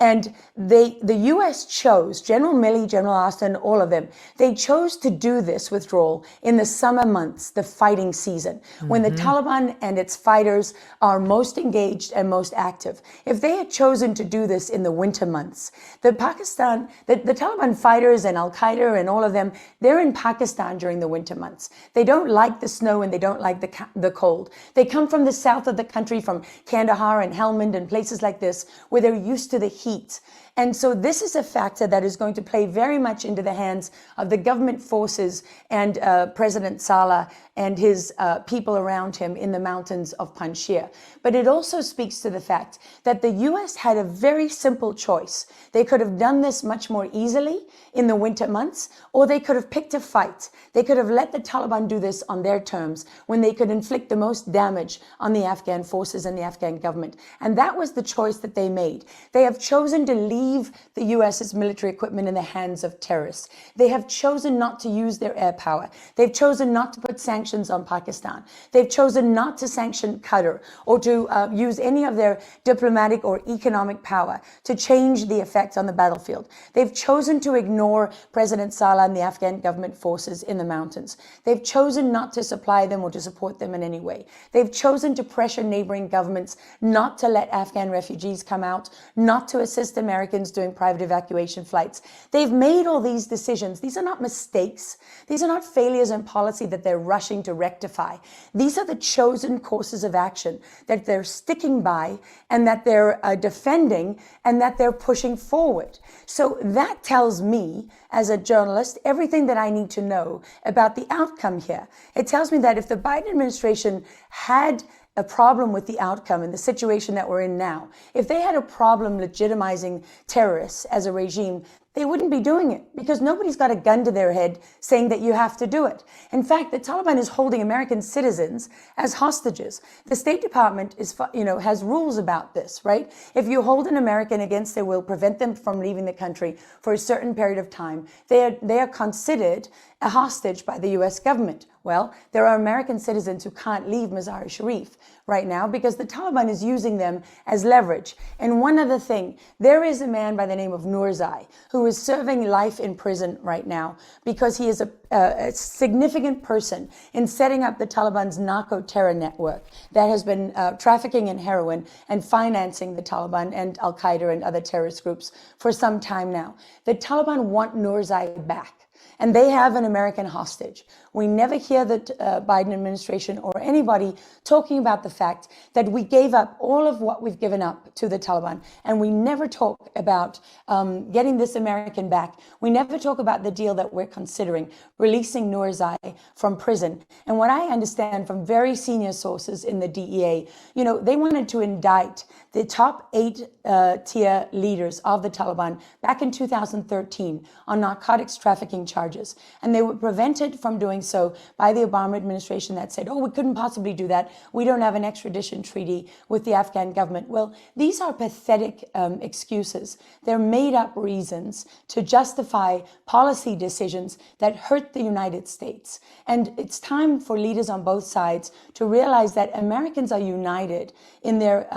And the U.S. chose, General Milley, General Austin, all of them, they chose to do this withdrawal in the summer months, the fighting season, when the Taliban and its fighters are most engaged and most active. If they had chosen to do this in the winter months, the Taliban fighters and Al-Qaeda and all of them, they're in Pakistan during the winter months. They don't like the snow and they don't like the cold. They come from the south of the country, from Kandahar and Helmand and places like this, where they're used to the heat. And so this is a factor that is going to play very much into the hands of the government forces and President Saleh and his people around him in the mountains of Panjshir. But it also speaks to the fact that the U.S. had a very simple choice. They could have done this much more easily in the winter months, or they could have picked a fight. They could have let the Taliban do this on their terms, when they could inflict the most damage on the Afghan forces and the Afghan government. And that was the choice that they made. They have chosen to leave the U.S.'s military equipment in the hands of terrorists. They have chosen not to use their air power. They've chosen not to put sanctions on Pakistan. They've chosen not to sanction Qatar or to use any of their diplomatic or economic power to change the effects on the battlefield. They've chosen to ignore President Saleh and the Afghan government forces in the mountains. They've chosen not to supply them or to support them in any way. They've chosen to pressure neighboring governments not to let Afghan refugees come out, not to assist Americans doing private evacuation flights. They've made all these decisions. These are not mistakes. These are not failures in policy that they're rushing to rectify. These are the chosen courses of action that they're sticking by and that they're defending and that they're pushing forward. So that tells me, as a journalist, everything that I need to know about the outcome here. It tells me that if the Biden administration had a problem with the outcome in the situation that we're in now, if they had a problem legitimizing terrorists as a regime, they wouldn't be doing it, because nobody's got a gun to their head saying that you have to do it. In fact, the Taliban is holding American citizens as hostages. The State Department has rules about this, right? If you hold an American against their will, prevent them from leaving the country for a certain period of time, they are considered a hostage by the U.S. government. Well, there are American citizens who can't leave Mazar-e-Sharif right now because the Taliban is using them as leverage. And one other thing, there is a man by the name of Nurzai who is serving life in prison right now because he is a significant person in setting up the Taliban's narco-terror network that has been trafficking in heroin and financing the Taliban and Al-Qaeda and other terrorist groups for some time now. The Taliban want Nurzai back, and they have an American hostage. We never hear the Biden administration or anybody talking about the fact that we gave up all of what we've given up to the Taliban. And we never talk about getting this American back. We never talk about the deal that we're considering, releasing Nurzai from prison. And what I understand from very senior sources in the DEA, they wanted to indict the top 8 tier leaders of the Taliban back in 2013 on narcotics trafficking charges. And they were prevented from doing so by the Obama administration that said, we couldn't possibly do that. We don't have an extradition treaty with the Afghan government. Well, these are pathetic excuses. They're made up reasons to justify policy decisions that hurt the United States. And it's time for leaders on both sides to realize that Americans are united in their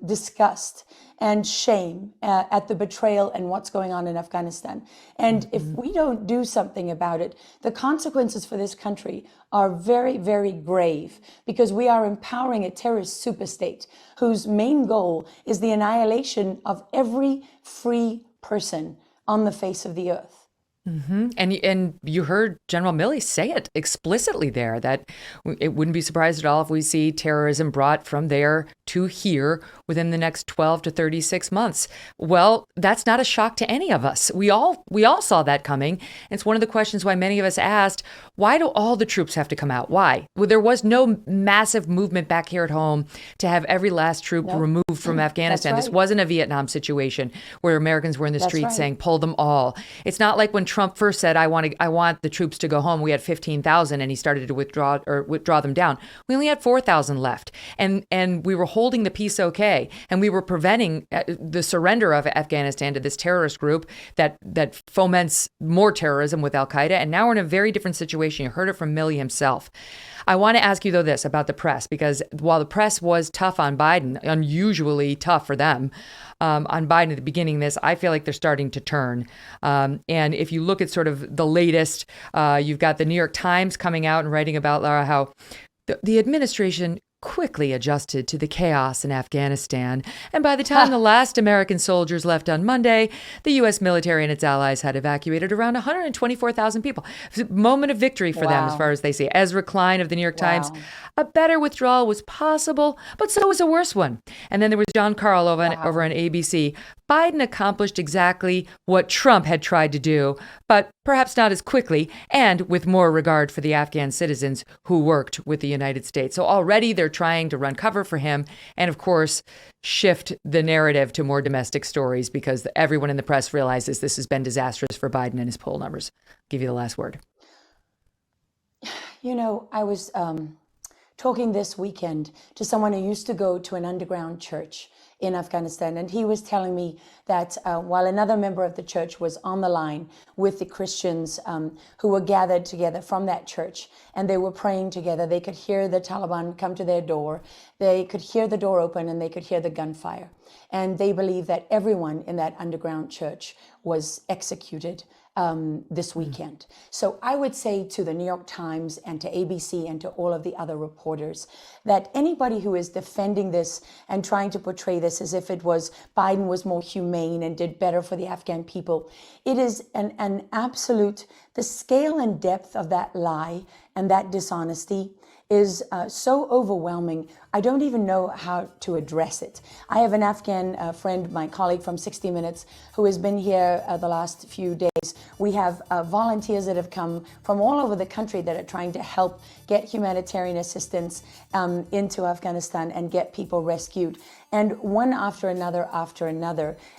disgust and shame at the betrayal and what's going on in Afghanistan. And if we don't do something about it, the consequences for this country are very, very grave, because we are empowering a terrorist superstate whose main goal is the annihilation of every free person on the face of the earth. Mm-hmm. And you heard General Milley say it explicitly there, that it wouldn't be surprised at all if we see terrorism brought from there to here within the next 12 to 36 months. Well, that's not a shock to any of us. We all saw that coming. It's one of the questions why many of us asked, why do all the troops have to come out? Why? Well, there was no massive movement back here at home to have every last troop removed from Afghanistan. Right. This wasn't a Vietnam situation where Americans were in the streets saying, pull them all. It's not like when Trump first said, I want the troops to go home. We had 15,000 and he started to withdraw them down. We only had 4,000 left. And we were holding the peace okay. And we were preventing the surrender of Afghanistan to this terrorist group that foments more terrorism with Al-Qaeda. And now we're in a very different situation. You heard it from Milley himself. I want to ask you, though, this about the press, because while the press was tough on Biden, unusually tough for them, on Biden at the beginning of this, I feel like they're starting to turn. And if you look at sort of the latest, you've got the New York Times coming out and writing about, Lara, how the administration quickly adjusted to the chaos in Afghanistan. And by the time the last American soldiers left on Monday, the U.S. military and its allies had evacuated around 124,000 people. It was a moment of victory for them, as far as they see. Ezra Klein of the New York Times, a better withdrawal was possible, but so was a worse one. And then there was John Carl over on ABC. Biden accomplished exactly what Trump had tried to do, but perhaps not as quickly and with more regard for the Afghan citizens who worked with the United States. So already they're trying to run cover for him and, of course, shift the narrative to more domestic stories, because everyone in the press realizes this has been disastrous for Biden and his poll numbers. I'll give you the last word. I was talking this weekend to someone who used to go to an underground church in Afghanistan. And he was telling me that while another member of the church was on the line with the Christians who were gathered together from that church, and they were praying together, they could hear the Taliban come to their door. They could hear the door open and they could hear the gunfire. And they believe that everyone in that underground church was executed this weekend. So I would say to the New York Times and to ABC and to all of the other reporters that anybody who is defending this and trying to portray this as if it was Biden was more humane and did better for the Afghan people, it is an absolute, the scale and depth of that lie and that dishonesty is so overwhelming. I don't even know how to address it. I have an Afghan friend, my colleague from 60 Minutes, who has been here the last few days. We have volunteers that have come from all over the country that are trying to help get humanitarian assistance into Afghanistan and get people rescued. And one after another,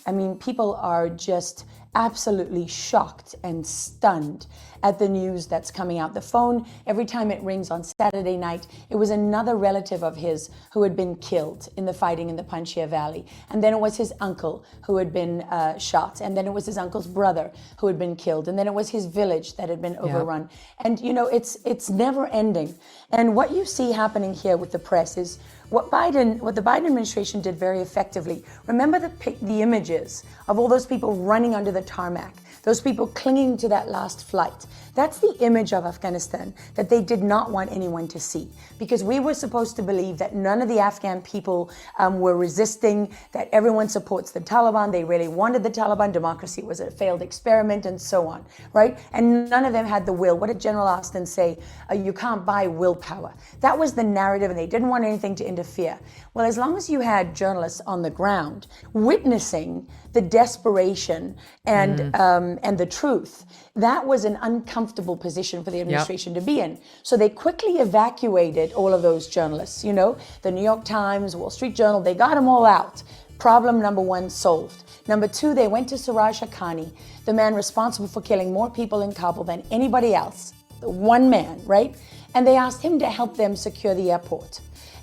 I mean, people are just absolutely shocked and stunned at the news that's coming out. The phone, every time it rings on Saturday night, it was another relative of his who had been killed in the fighting in the Panjshir Valley. And then it was his uncle who had been shot. And then it was his uncle's brother who had been killed. And then it was his village that had been overrun. And, you know, it's never ending. And what you see happening here with the press is what the Biden administration did very effectively. Remember the images of all those people running under the tarmac, those people clinging to that last flight. That's the image of Afghanistan that they did not want anyone to see, because we were supposed to believe that none of the Afghan people were resisting, that everyone supports the Taliban. They really wanted the Taliban. Democracy was a failed experiment and so on, right? And none of them had the will. What did General Austin say? You can't buy willpower. That was the narrative, and they didn't want anything to interfere. Well, as long as you had journalists on the ground witnessing the desperation and the truth, that was an uncomfortable position for the administration to be in. So they quickly evacuated all of those journalists. You know, the New York Times, Wall Street Journal, they got them all out. Problem number one solved. Number two, they went to Siraj Haqqani, the man responsible for killing more people in Kabul than anybody else. The one man, right? And they asked him to help them secure the airport.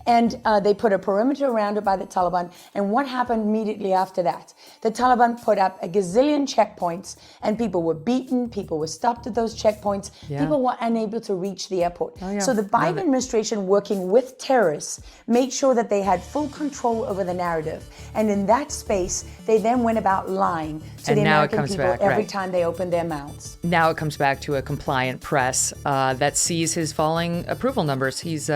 And they put a perimeter around it by the Taliban. And what happened immediately after that? The Taliban put up a gazillion checkpoints, and people were beaten, people were stopped at those checkpoints, people were unable to reach the airport. So the Biden administration, working with terrorists, made sure that they had full control over the narrative. And in that space, they then went about lying to the American people every time they opened their mouths. Now it comes back to a compliant press that sees his falling approval numbers. He's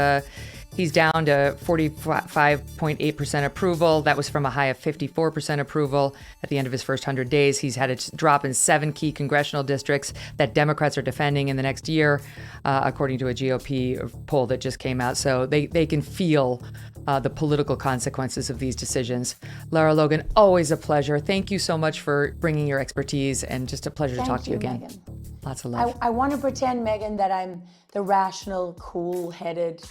down to 45.8% approval. That was from a high of 54% approval at the end of his first 100 days. He's had a drop in 7 key congressional districts that Democrats are defending in the next year, according to a GOP poll that just came out. So they can feel the political consequences of these decisions. Lara Logan, always a pleasure. Thank you so much for bringing your expertise, and just a pleasure to talk to you again. Megyn. Lots of love. I want to pretend, Megyn, that I'm the rational, cool-headed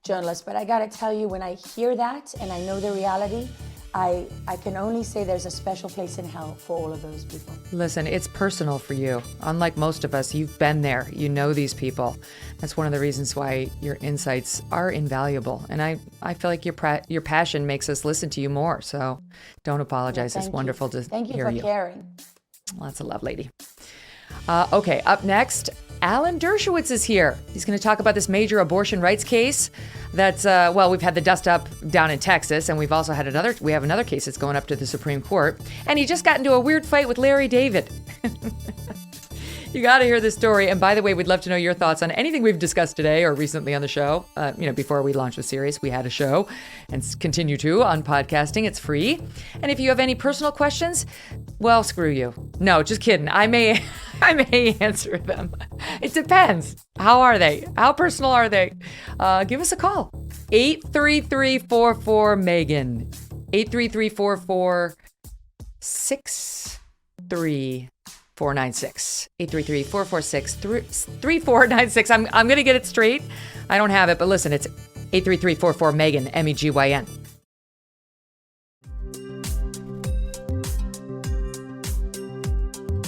journalist, but I got to tell you, when I hear that and I know the reality, I can only say there's a special place in hell for all of those people. Listen, it's personal for you. Unlike most of us, you've been there. You know these people. That's one of the reasons why your insights are invaluable. And I feel like your passion makes us listen to you more. So don't apologize. It's wonderful to hear you. Thank you for caring. Lots of love, lady. Okay, up next, Alan Dershowitz is here. He's going to talk about this major abortion rights case that's, we've had the dust up down in Texas, and we've also had another case that's going up to the Supreme Court. And he just got into a weird fight with Larry David. You got to hear this story. And by the way, we'd love to know your thoughts on anything we've discussed today or recently on the show. Before we launched the series, we had a show and continue to on podcasting. It's free. And if you have any personal questions, well, screw you. No, just kidding. I may answer them. It depends. How are they? How personal are they? Give us a call. 833-44-MEGAN. 833-44-63. 496 833-446-3496. I'm going to get it straight. I don't have it, but listen, it's 833-44-MEGAN, MEGYN.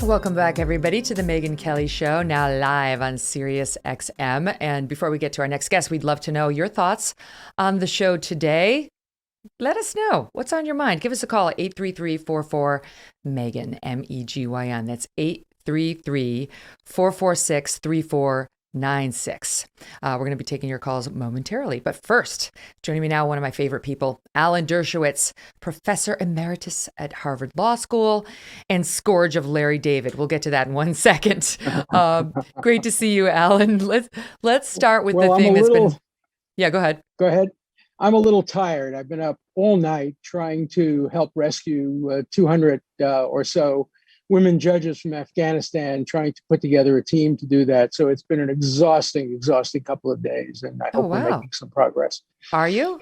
Welcome back, everybody, to the Megyn Kelly Show, now live on Sirius XM. And before we get to our next guest, we'd love to know your thoughts on the show today. Let us know what's on your mind. Give us a call at 833-44-MEGAN, MEGYN. That's 833-446-3496. We're going to be taking your calls momentarily. But first, joining me now, one of my favorite people, Alan Dershowitz, Professor Emeritus at Harvard Law School and scourge of Larry David. We'll get to that in 1 second. Great to see you, Alan. Let's start with the thing that's been... Yeah, go ahead. Go ahead. I'm a little tired. I've been up all night trying to help rescue 200 or so women judges from Afghanistan, trying to put together a team to do that. So it's been an exhausting couple of days, and I hope we're making some progress. Are you?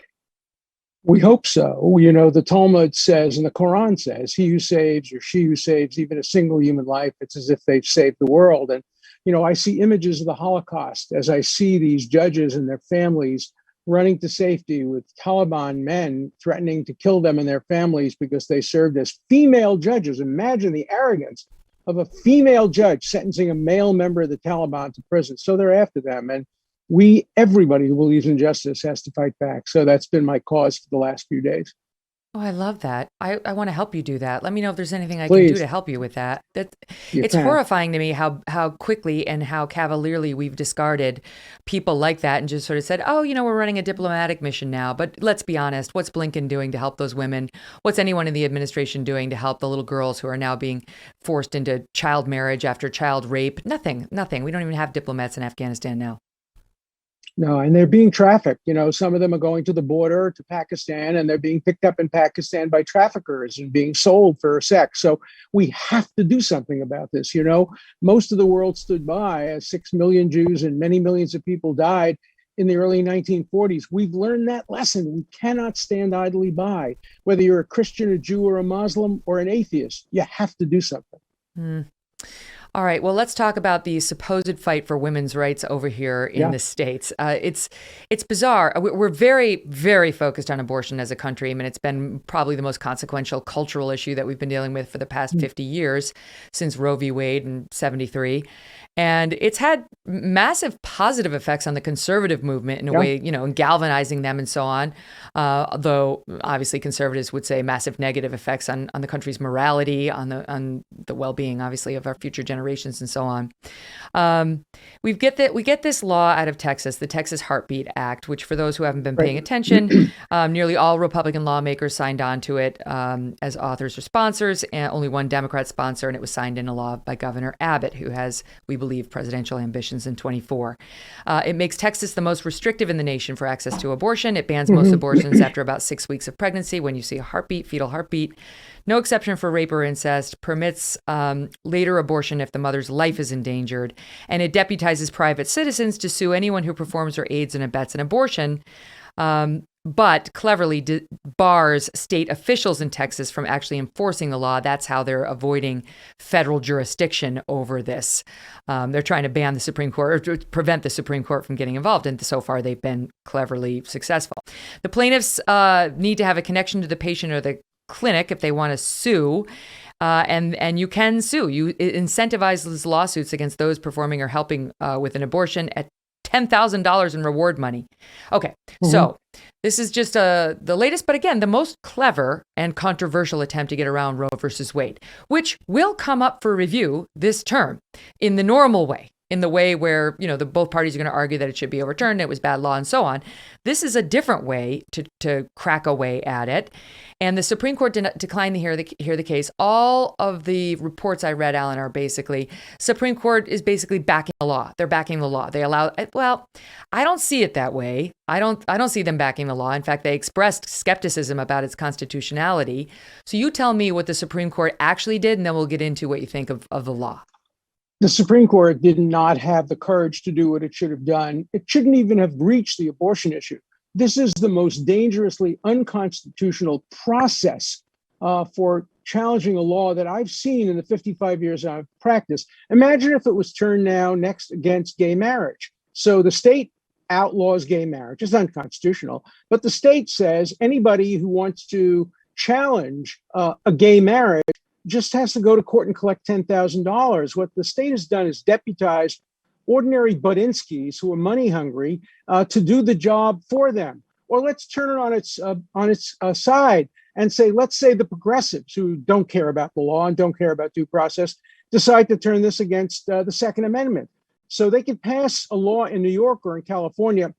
We hope so. You know, the Talmud says and the Quran says, he who saves or she who saves even a single human life, it's as if they've saved the world. And, you know, I see images of the Holocaust as I see these judges and their families running to safety with Taliban men threatening to kill them and their families because they served as female judges. Imagine the arrogance of a female judge sentencing a male member of the Taliban to prison. So they're after them. And everybody who believes in justice has to fight back. So that's been my cause for the last few days. Oh, I love that. I want to help you do that. Let me know if there's anything I Please. can do to help you with that. It's can. horrifying to me how quickly and how cavalierly we've discarded people like that and just sort of said, oh, you know, we're running a diplomatic mission now. But let's be honest, what's Blinken doing to help those women? What's anyone in the administration doing to help the little girls who are now being forced into child marriage after child rape? Nothing. We don't even have diplomats in Afghanistan now. No, and they're being trafficked. You know, some of them are going to the border to Pakistan and they're being picked up in Pakistan by traffickers and being sold for sex. So we have to do something about this. You know, most of the world stood by as 6 million Jews and many millions of people died in the early 1940s. We've learned that lesson. We cannot stand idly by. Whether you're a Christian, a Jew, or a Muslim, or an atheist, you have to do something. All right. Well, let's talk about the supposed fight for women's rights over here in the States. It's bizarre. We're very, very focused on abortion as a country. I mean, it's been probably the most consequential cultural issue that we've been dealing with for the past 50 years since Roe v. Wade in 1973. And it's had massive positive effects on the conservative movement in a way, you know, and galvanizing them and so on. Though obviously conservatives would say massive negative effects on the country's morality, on the well-being, obviously, of our future generations and so on. We get this law out of Texas, the Texas Heartbeat Act, which for those who haven't been paying attention, nearly all Republican lawmakers signed on to it as authors or sponsors, and only one Democrat sponsor, and it was signed into law by Governor Abbott, who has, we believe, presidential ambitions in 24. It makes Texas the most restrictive in the nation for access to abortion. It bans most abortions after about 6 weeks of pregnancy when you see a heartbeat, fetal heartbeat. No exception for rape or incest, permits later abortion if the mother's life is endangered, and it deputizes private citizens to sue anyone who performs or aids and abets an abortion, but cleverly bars state officials in Texas from actually enforcing the law. That's how they're avoiding federal jurisdiction over this. They're trying to ban the Supreme Court or to prevent the Supreme Court from getting involved, and so far they've been cleverly successful. The plaintiffs need to have a connection to the patient or the clinic if they want to sue, and you can sue. You incentivize lawsuits against those performing or helping with an abortion at $10,000 in reward money. Okay, so this is just the latest, but again, the most clever and controversial attempt to get around Roe versus Wade, which will come up for review this term in the normal way. In the way where, you know, both parties are going to argue that it should be overturned, it was bad law, and so on. This is a different way to crack away at it. And the Supreme Court declined to hear the case. All of the reports I read, Alan, are basically, Supreme Court is basically backing the law. They're backing the law. They allow, well, I don't see it that way. I don't see them backing the law. In fact, they expressed skepticism about its constitutionality. So you tell me what the Supreme Court actually did, and then we'll get into what you think of the law. The Supreme Court did not have the courage to do what it should have done. It shouldn't even have reached the abortion issue. This is the most dangerously unconstitutional process for challenging a law that I've seen in the 55 years I've practiced. Imagine if it was turned now next against gay marriage. So the state outlaws gay marriage. It's unconstitutional. But the state says anybody who wants to challenge a gay marriage just has to go to court and collect $10,000. What the state has done is deputized ordinary Budinskis who are money hungry to do the job for them. Or let's turn it on its side and say, let's say the progressives who don't care about the law and don't care about due process decide to turn this against the Second Amendment. So they could pass a law in New York or in California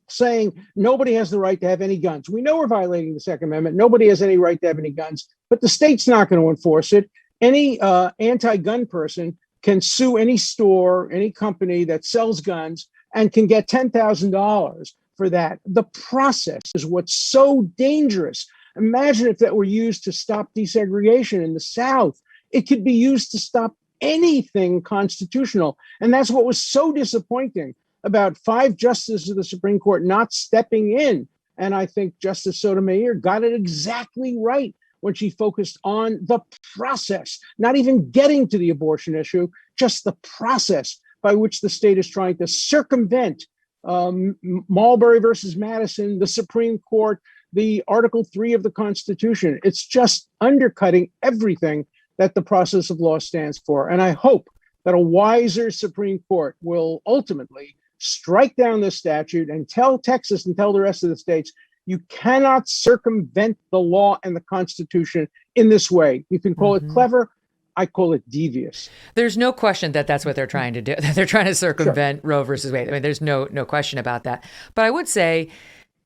saying nobody has the right to have any guns. We know we're violating the Second Amendment. Nobody has any right to have any guns, but the state's not going to enforce it. Any anti-gun person can sue any store, any company that sells guns and can get $10,000 for that. The process is what's so dangerous. Imagine if that were used to stop desegregation in the South. It could be used to stop anything constitutional. And that's what was so disappointing about 5 justices of the Supreme Court not stepping in And I think Justice Sotomayor got it exactly right when she focused on the process, not even getting to the abortion issue, just the process by which the state is trying to circumvent Marbury versus Madison, the Supreme Court, the Article 3 of the Constitution. It's just undercutting everything that the process of law stands for. And I hope that a wiser Supreme Court will ultimately strike down this statute and tell Texas and tell the rest of the states, you cannot circumvent the law and the Constitution in this way. You can call it clever. I call it devious. There's no question that that's what they're trying to do. They're trying to circumvent Roe versus Wade. I mean, there's no question about that. But I would say,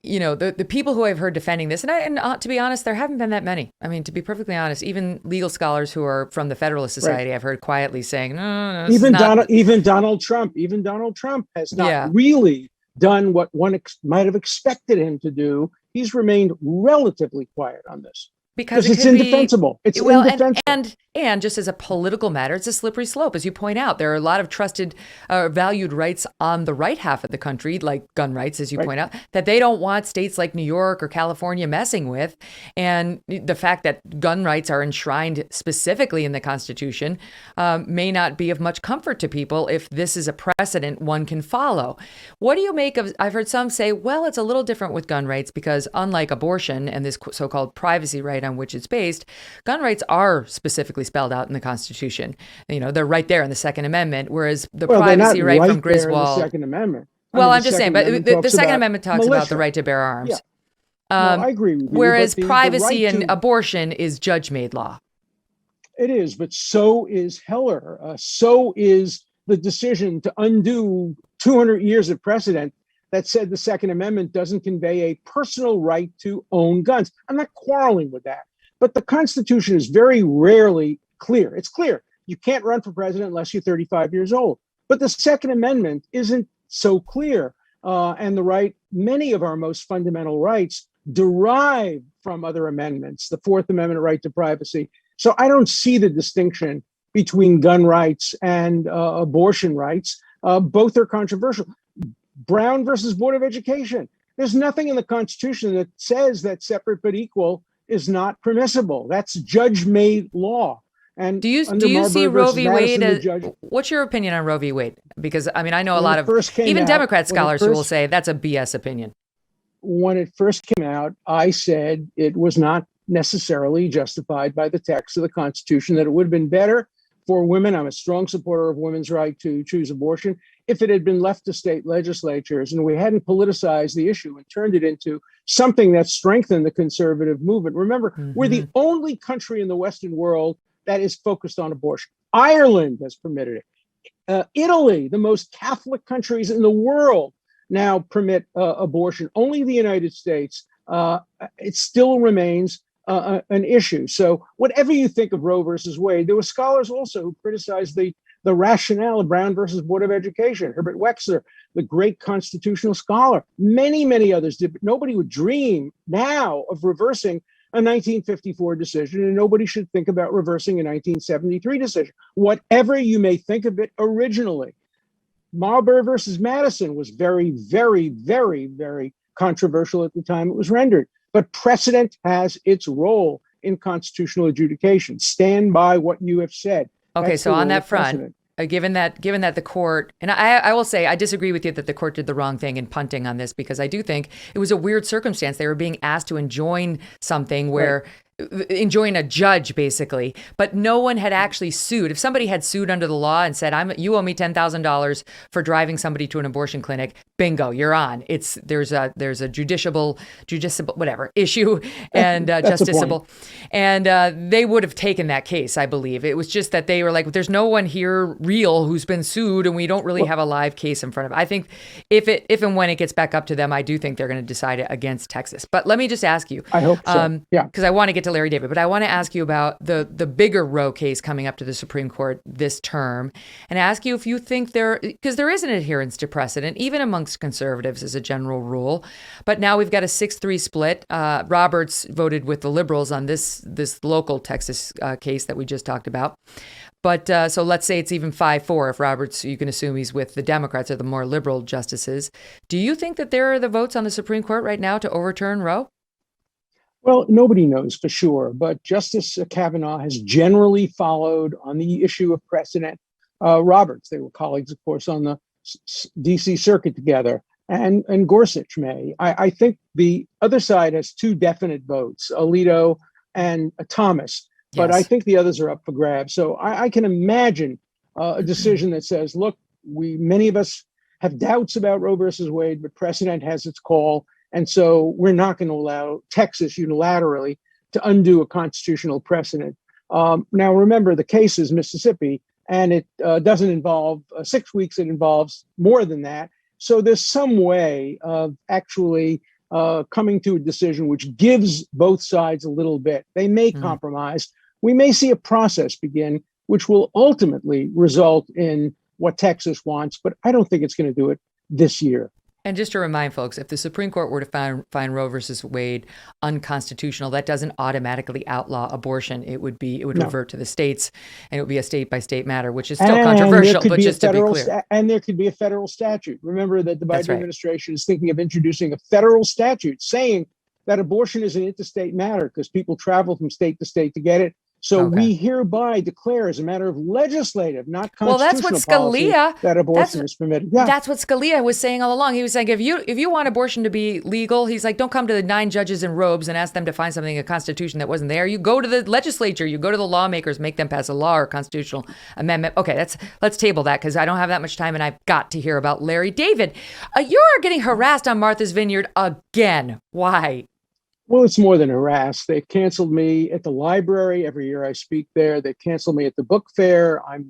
the people who I've heard defending this, and to be honest, there haven't been that many. I mean, to be perfectly honest, even legal scholars who are from the Federalist Society, I've heard quietly saying, no, even Donald Trump has not really done what one might have expected him to do. He's remained relatively quiet on this. Because it's indefensible. It's indefensible. And just as a political matter, it's a slippery slope. As you point out, there are a lot of trusted, valued rights on the right half of the country, like gun rights, as you point out, that they don't want states like New York or California messing with. And the fact that gun rights are enshrined specifically in the Constitution may not be of much comfort to people if this is a precedent one can follow. What do you make of, I've heard some say, well, it's a little different with gun rights because unlike abortion and this so-called privacy right on which it's based, gun rights are specifically spelled out in the Constitution. They're right there in the Second Amendment, whereas the privacy right from Griswold. The Second Amendment. Well, I'm just saying, but the Second Amendment talks about the right to bear arms. Yeah. I agree with you. Whereas privacy and abortion is judge-made law. It is, but so is Heller. So is the decision to undo 200 years of precedent that said the Second Amendment doesn't convey a personal right to own guns. I'm not quarreling with that. But the Constitution is very rarely clear. It's clear. You can't run for president unless you're 35 years old. But the Second Amendment isn't so clear. And many of our most fundamental rights derive from other amendments, the Fourth Amendment right to privacy. So I don't see the distinction between gun rights and abortion rights. Both are controversial. Brown versus Board of Education. There's nothing in the Constitution that says that separate but equal is not permissible. That's judge-made law. And do you see Roe v. Wade as, what's your opinion on Roe v. Wade? Because I know a lot of even Democrat scholars who will say that's a BS opinion. When it first came out, I said it was not necessarily justified by the text of the Constitution, that it would have been better for women. I'm a strong supporter of women's right to choose abortion if it had been left to state legislatures and we hadn't politicized the issue and turned it into something that strengthened the conservative movement. Remember, we're the only country in the Western world that is focused on abortion. Ireland has permitted it. Italy, the most Catholic countries in the world, now permit abortion. Only the United States, it still remains an issue. So whatever you think of Roe versus Wade, there were scholars also who criticized the rationale of Brown versus Board of Education. Herbert Wexler, the great constitutional scholar, many others did, but nobody would dream now of reversing a 1954 decision, and nobody should think about reversing a 1973 decision, whatever you may think of it originally. Marbury versus Madison was very, very, very, very controversial at the time it was rendered. But precedent has its role in constitutional adjudication. Stand by what you have said. Okay, so on that front, given that the court, and I will say I disagree with you that the court did the wrong thing in punting on this, because I do think it was a weird circumstance. They were being asked to enjoin something where enjoin a judge, basically, but no one had actually sued. If somebody had sued under the law and said, you owe me $10,000 for driving somebody to an abortion clinic, bingo, you're on. There's a judiciable whatever issue and justiciable, and they would have taken that case. I believe it was just that they were like, there's no one here real who's been sued, and we don't really have a live case in front of it. I think if and when it gets back up to them, I do think they're going to decide it against Texas. But let me just ask you, I hope so. because I want to get to to Larry David, but I want to ask you about the bigger Roe case coming up to the Supreme Court this term, and ask you if you think because there is an adherence to precedent, even amongst conservatives as a general rule. But now we've got a 6-3 split. Roberts voted with the liberals on this local Texas case that we just talked about. But so let's say it's even 5-4 if Roberts, you can assume he's with the Democrats or the more liberal justices. Do you think that there are the votes on the Supreme Court right now to overturn Roe? Well, nobody knows for sure, but Justice Kavanaugh has generally followed on the issue of precedent. Roberts, they were colleagues, of course, on the D.C. Circuit together, and Gorsuch may. I think the other side has two definite votes, Alito and Thomas. But I think the others are up for grabs. So I can imagine a decision that says, look, many of us have doubts about Roe versus Wade, but precedent has its call. And so we're not going to allow Texas unilaterally to undo a constitutional precedent. Now, remember, the case is Mississippi, and it doesn't involve 6 weeks. It involves more than that. So there's some way of actually coming to a decision which gives both sides a little bit. They may compromise. We may see a process begin, which will ultimately result in what Texas wants, but I don't think it's going to do it this year. And just to remind folks, if the Supreme Court were to find Roe versus Wade unconstitutional, that doesn't automatically outlaw abortion. It would revert to the states, and it would be a state by state matter, which is still controversial, but just to be clear. And there could be a federal statute. Remember that the Biden administration is thinking of introducing a federal statute saying that abortion is an interstate matter because people travel from state to state to get it. So we hereby declare as a matter of legislative, not constitutional policy, that abortion is permitted. Yeah. That's what Scalia was saying all along. He was saying, if you want abortion to be legal, he's like, don't come to the 9 judges in robes and ask them to find something in the Constitution that wasn't there. You go to the legislature, you go to the lawmakers, make them pass a law or constitutional amendment. Okay, let's table that because I don't have that much time and I've got to hear about Larry David. You're getting harassed on Martha's Vineyard again. Why? Well, it's more than harass. They've canceled me at the library. Every year I speak there. They canceled me at the book fair. I've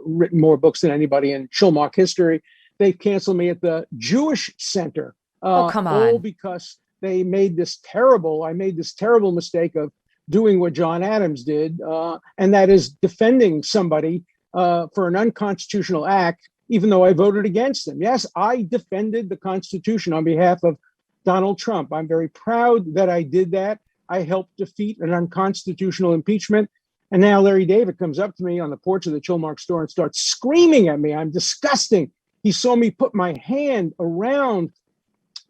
written more books than anybody in Chilmark history. They've canceled me at the Jewish Center. Come on. All because I made this terrible mistake of doing what John Adams did, and that is defending somebody for an unconstitutional act, even though I voted against them. Yes, I defended the Constitution on behalf of Donald Trump. I'm very proud that I did that. I helped defeat an unconstitutional impeachment. And now Larry David comes up to me on the porch of the Chilmark store and starts screaming at me. I'm disgusting. He saw me put my hand around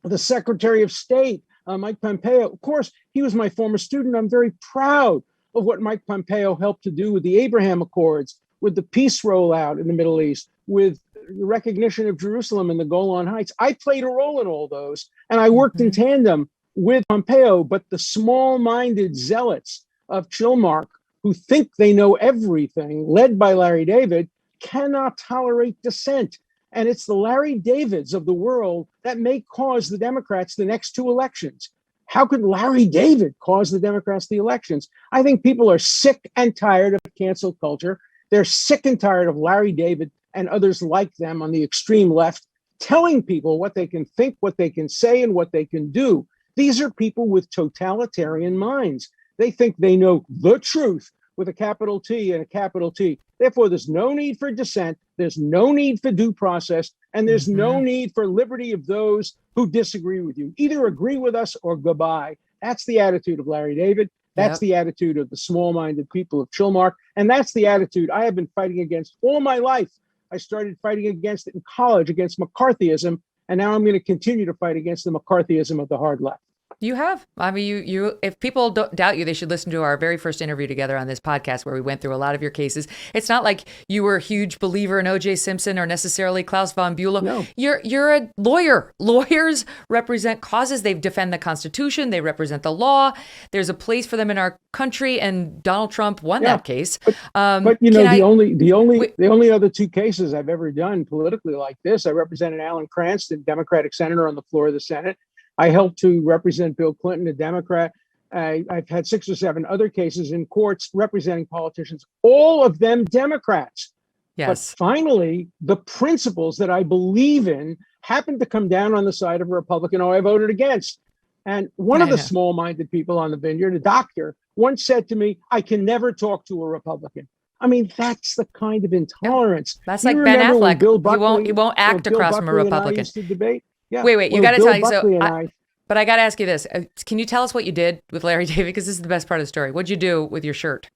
the Secretary of State, Mike Pompeo. Of course, he was my former student. I'm very proud of what Mike Pompeo helped to do with the Abraham Accords, with the peace rollout in the Middle East, with the recognition of Jerusalem and the Golan Heights. I played a role in all those, and I worked in tandem with Pompeo, but the small-minded zealots of Chilmark who think they know everything, led by Larry David, cannot tolerate dissent. And it's the Larry Davids of the world that may cause the Democrats the next 2 elections. How could Larry David cause the Democrats the elections? I think people are sick and tired of cancel culture. They're sick and tired of Larry David and others like them on the extreme left telling people what they can think, what they can say, and what they can do. These are people with totalitarian minds. They think they know the truth with a capital T and a capital T. Therefore, there's no need for dissent. There's no need for due process. And there's no need for liberty of those who disagree with you. Either agree with us or goodbye. That's the attitude of Larry David. That's the attitude of the small-minded people of Chilmark. And that's the attitude I have been fighting against all my life. I started fighting against it in college, against McCarthyism, and now I'm going to continue to fight against the McCarthyism of the hard left. You have. I mean, you. If people don't doubt you, they should listen to our very first interview together on this podcast where we went through a lot of your cases. It's not like you were a huge believer in O.J. Simpson or necessarily Klaus von Bülow. No. You're a lawyer. Lawyers represent causes. They defend the Constitution. They represent the law. There's a place for them in our country, and Donald Trump won that case. But you know, the only other 2 cases I've ever done politically like this, I represented Alan Cranston, Democratic senator on the floor of the Senate. I helped to represent Bill Clinton, a Democrat. I've had 6 or 7 other cases in courts representing politicians, all of them Democrats. Yes. But finally, the principles that I believe in happened to come down on the side of a Republican who I voted against. And one of I the know. small-minded people on the vineyard, a doctor, once said to me, I can never talk to a Republican. I mean, that's the kind of intolerance. That's You like Ben remember when Affleck. Bill He Buckley, won't act Bill across from a Buckley and I Republican. used to debate? Yeah. Wait, you when got to Bill tell you. Buckley and But I got to ask you this. Can you tell us what you did with Larry David? Because this is the best part of the story. What'd you do with your shirt?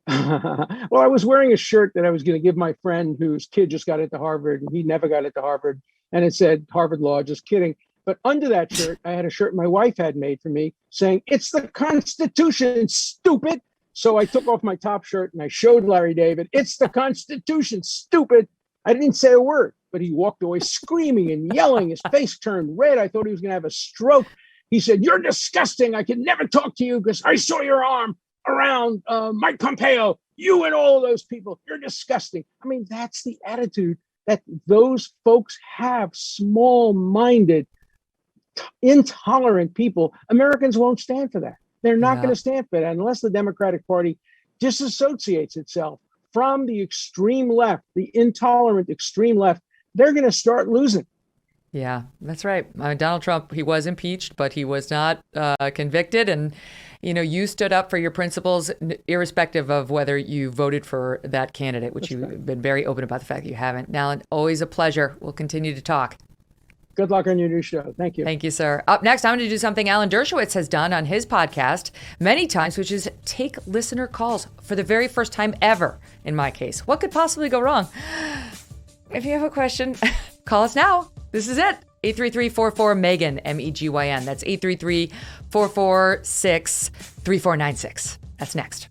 Well, I was wearing a shirt that I was going to give my friend whose kid just got into Harvard and he never got into Harvard. And it said Harvard Law, just kidding. But under that shirt, I had a shirt my wife had made for me saying, it's the Constitution, stupid. So I took off my top shirt and I showed Larry David, it's the Constitution, stupid. I didn't say a word, but he walked away screaming and yelling. His face turned red. I thought he was going to have a stroke. He said, you're disgusting. I can never talk to you because I saw your arm around Mike Pompeo, you and all those people. You're disgusting. I mean, that's the attitude that those folks have, small-minded, intolerant people. Americans won't stand for that. They're not going to stand for that unless the Democratic Party disassociates itself from the extreme left, the intolerant extreme left. They're going to start losing. Yeah, that's right. Donald Trump, he was impeached, but he was not convicted. And, you know, you stood up for your principles, irrespective of whether you voted for that candidate, which you've been very open about the fact that you haven't. Now, always a pleasure. We'll continue to talk. Good luck on your new show. Thank you. Thank you, sir. Up next, I'm going to do something Alan Dershowitz has done on his podcast many times, which is take listener calls for the very first time ever, in my case. What could possibly go wrong? If you have a question, call us now. This is it. 833-44-MEGYN, MEGYN. That's 833-446-3496. That's next.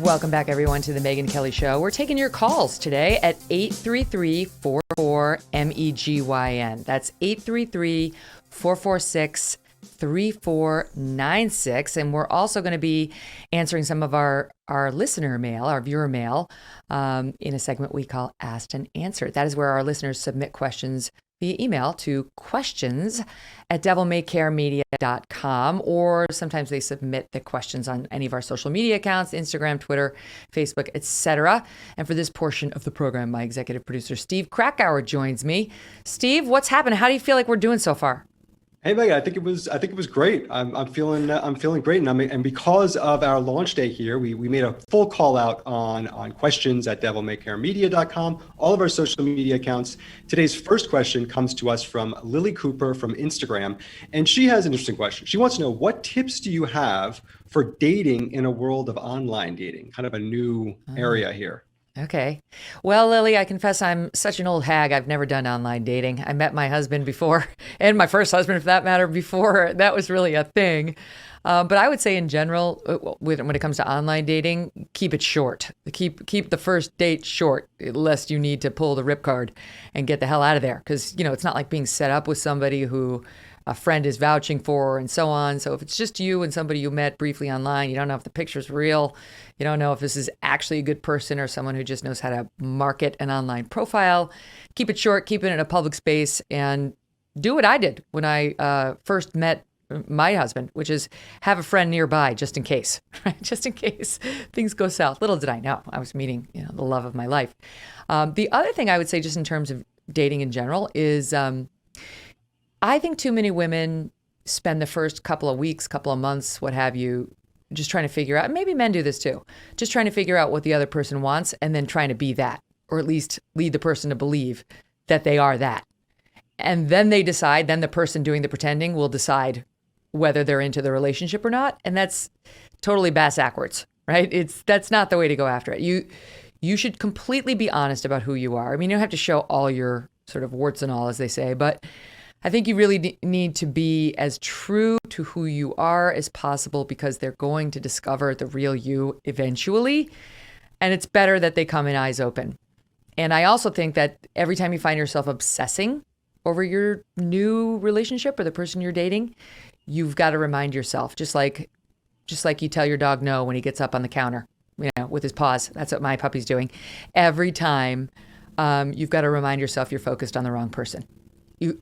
Welcome back, everyone, to the Megyn Kelly Show. We're taking your calls today at 833-44-MEGYN. That's 833-446-3496. And we're also going to be answering some of our listener mail, our viewer mail, in a segment we call Asked and Answered. That is where our listeners submit questions via email to questions@devilmaycaremedia.com, or sometimes they submit the questions on any of our social media accounts, Instagram, Twitter, Facebook, etc. And for this portion of the program, my executive producer, Steve Krakauer, joins me. Steve, what's happened? How do you feel like we're doing so far? Hey, Megyn, I think it was great. I'm feeling great, and because of our launch day here, we made a full call out on questions at devilmaycaremedia.com, all of our social media accounts. Today's first question comes to us from Lily Cooper from Instagram, and she has an interesting question. She wants to know, what tips do you have for dating in a world of online dating? Kind of a new area here. Okay. Well, Lily, I confess I'm such an old hag. I've never done online dating. I met my husband before, and my first husband, for that matter, before that was really a thing. But I would say in general, when it comes to online dating, keep it short. Keep the first date short, lest you need to pull the ripcord and get the hell out of there. Because, you know, it's not like being set up with somebody who a friend is vouching for and so on. So if it's just you and somebody you met briefly online, you don't know if the picture's real. You don't know if this is actually a good person or someone who just knows how to market an online profile. Keep it short, keep it in a public space, and do what I did when I first met my husband, which is have a friend nearby just in case, right? Just in case things go south. Little did I know I was meeting, you know, the love of my life. The other thing I would say, just in terms of dating in general, is I think too many women spend the first couple of weeks, couple of months, what have you, just trying to figure out, maybe men do this too, just trying to figure out what the other person wants and then trying to be that, or at least lead the person to believe that they are that. And then they decide, then the person doing the pretending will decide whether they're into the relationship or not. And that's totally bass-ackwards, right? That's not the way to go after it. You should completely be honest about who you are. I mean, you don't have to show all your sort of warts and all, as they say, but I think you really need to be as true to who you are as possible, because they're going to discover the real you eventually. And it's better that they come in eyes open. And I also think that every time you find yourself obsessing over your new relationship or the person you're dating, you've got to remind yourself, just like you tell your dog no when he gets up on the counter, you know, with his paws. That's what my puppy's doing. Every time you've got to remind yourself you're focused on the wrong person.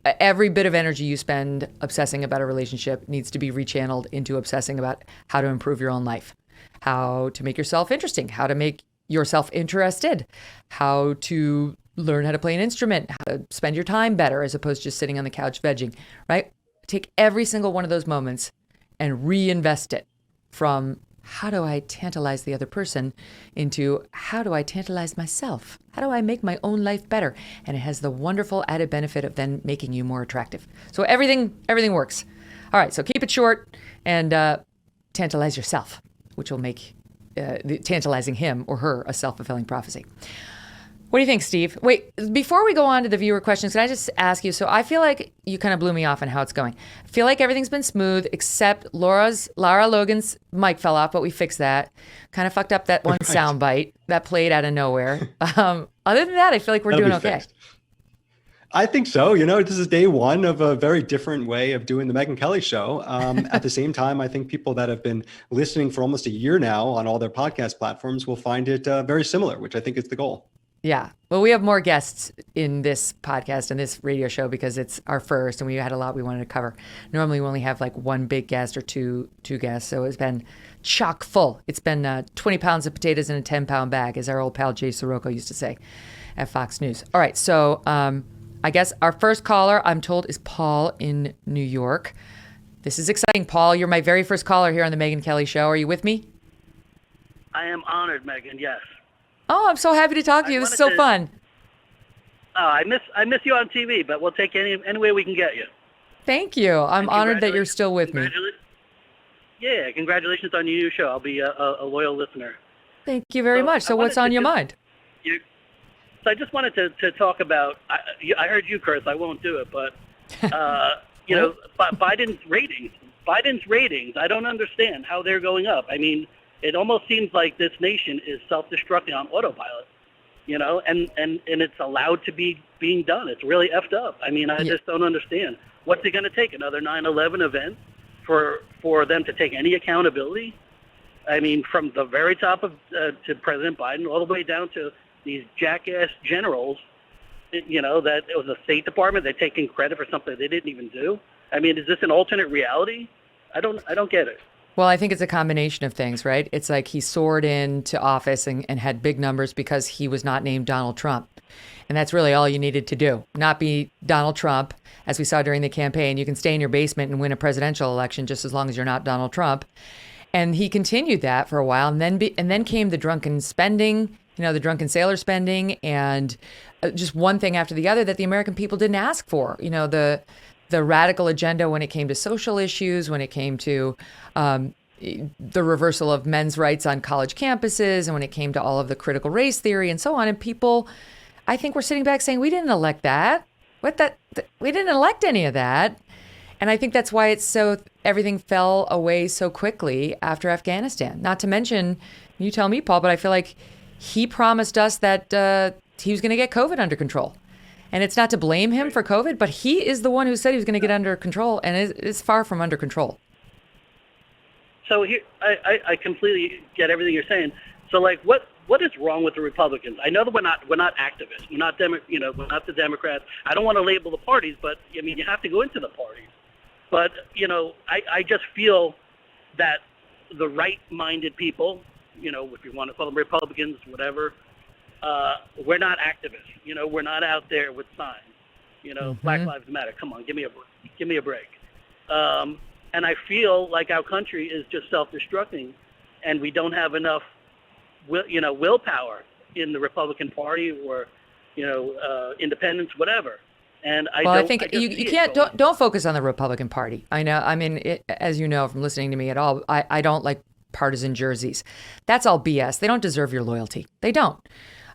Every bit of energy you spend obsessing about a relationship needs to be rechanneled into obsessing about how to improve your own life, how to make yourself interesting, how to make yourself interested, how to learn how to play an instrument, how to spend your time better as opposed to just sitting on the couch vegging, right? Take every single one of those moments and reinvest it from how do I tantalize the other person into how do I tantalize myself? How do I make my own life better? And it has the wonderful added benefit of then making you more attractive. So everything works. All right, so keep it short and tantalize yourself, which will make tantalizing him or her a self-fulfilling prophecy. What do you think, Steve? Wait, before we go on to the viewer questions, can I just ask you, so I feel like you kind of blew me off on how it's going. I feel like everything's been smooth except Lara Logan's mic fell off, but we fixed that. Kind of fucked up that one sound bite that played out of nowhere. Other than that, I feel like we're doing okay. Fixed. I think so. This is day one of a very different way of doing the Megyn Kelly Show. At the same time, I think people that have been listening for almost a year now on all their podcast platforms will find it very similar, which I think is the goal. Yeah. Well, we have more guests in this podcast and this radio show because it's our first and we had a lot we wanted to cover. Normally we only have like one big guest or two guests. So it's been chock full. It's been 20 pounds of potatoes in a 10-pound bag, as our old pal Jay Sirocco used to say at Fox News. All right. So I guess our first caller, I'm told, is Paul in New York. This is exciting, Paul. You're my very first caller here on the Megyn Kelly Show. Are you with me? I am honored, Megyn. Yes. Oh, I'm so happy to talk to you. This is so fun. I miss you on TV, but we'll take any way we can get you. Thank you. I'm honored that you're still with me. Yeah, congratulations on your new show. I'll be a loyal listener. Thank you very much. So what's on your mind? So I just wanted to talk about, I heard you curse, I won't do it, but, Biden's ratings, I don't understand how they're going up. I mean, it almost seems like this nation is self-destructing on autopilot, and it's allowed to be being done. It's really effed up. I mean, I just don't understand. What's it going to take? Another 9/11 event for them to take any accountability? I mean, from the very top of to President Biden all the way down to these jackass generals, that it was the State Department. They're taking credit for something they didn't even do. I mean, is this an alternate reality? I don't get it. Well, I think it's a combination of things, right? It's like he soared into office and had big numbers because he was not named Donald Trump. And that's really all you needed to do. Not be Donald Trump, as we saw during the campaign. You can stay in your basement and win a presidential election just as long as you're not Donald Trump. And he continued that for a while. And then came the drunken spending, the drunken sailor spending, and just one thing after the other that the American people didn't ask for. The radical agenda when it came to social issues, when it came to the reversal of men's rights on college campuses, and when it came to all of the critical race theory and so on. And people, I think, were sitting back saying, we didn't elect that. We didn't elect any of that. And I think that's why everything fell away so quickly after Afghanistan. Not to mention, you tell me, Paul, but I feel like he promised us that he was going to get COVID under control. And it's not to blame him for COVID, but he is the one who said he was going to get under control, and it's far from under control. So here, I completely get everything you're saying. So, like, what is wrong with the Republicans? I know that we're not activists. We're not we're not the Democrats. I don't want to label the parties, but I mean, you have to go into the parties. But I just feel that the right-minded people, if you want to call them Republicans, whatever. We're not activists. We're not out there with signs. Black Lives Matter. Come on, give me a break. And I feel like our country is just self-destructing, and we don't have enough, willpower in the Republican Party or, independents, whatever. And I think you can't don't focus on the Republican Party. I know. I mean, as you know from listening to me at all, I don't like partisan jerseys. That's all BS. They don't deserve your loyalty. They don't.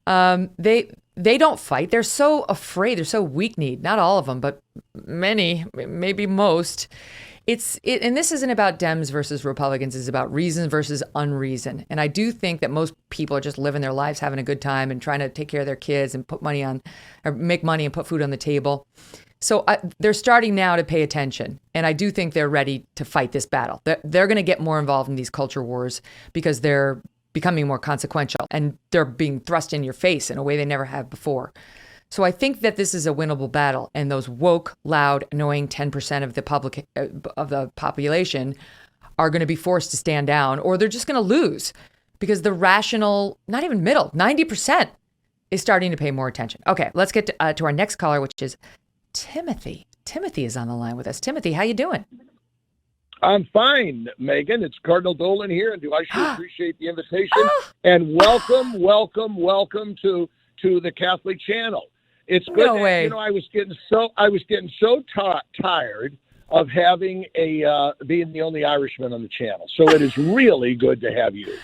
They don't fight. They're so afraid. They're so weak-kneed. Not all of them, but many, maybe most. And this isn't about Dems versus Republicans. It's about reason versus unreason. And I do think that most people are just living their lives, having a good time, and trying to take care of their kids and make money and put food on the table. So they're starting now to pay attention. And I do think they're ready to fight this battle. They're going to get more involved in these culture wars because they're becoming more consequential and they're being thrust in your face in a way they never have before. So I think that this is a winnable battle, and those woke, loud, annoying 10% of the population are going to be forced to stand down, or they're just going to lose because the rational, not even middle, 90%, is starting to pay more attention. Okay, let's get to our next caller, which is Timothy. Timothy is on the line with us. Timothy, how you doing? I'm fine, Megyn. It's Cardinal Dolan here, and I sure appreciate the invitation. And welcome to the Catholic Channel. It's good. No way. You know, I was getting so tired of having being the only Irishman on the channel. So it is really good to have you.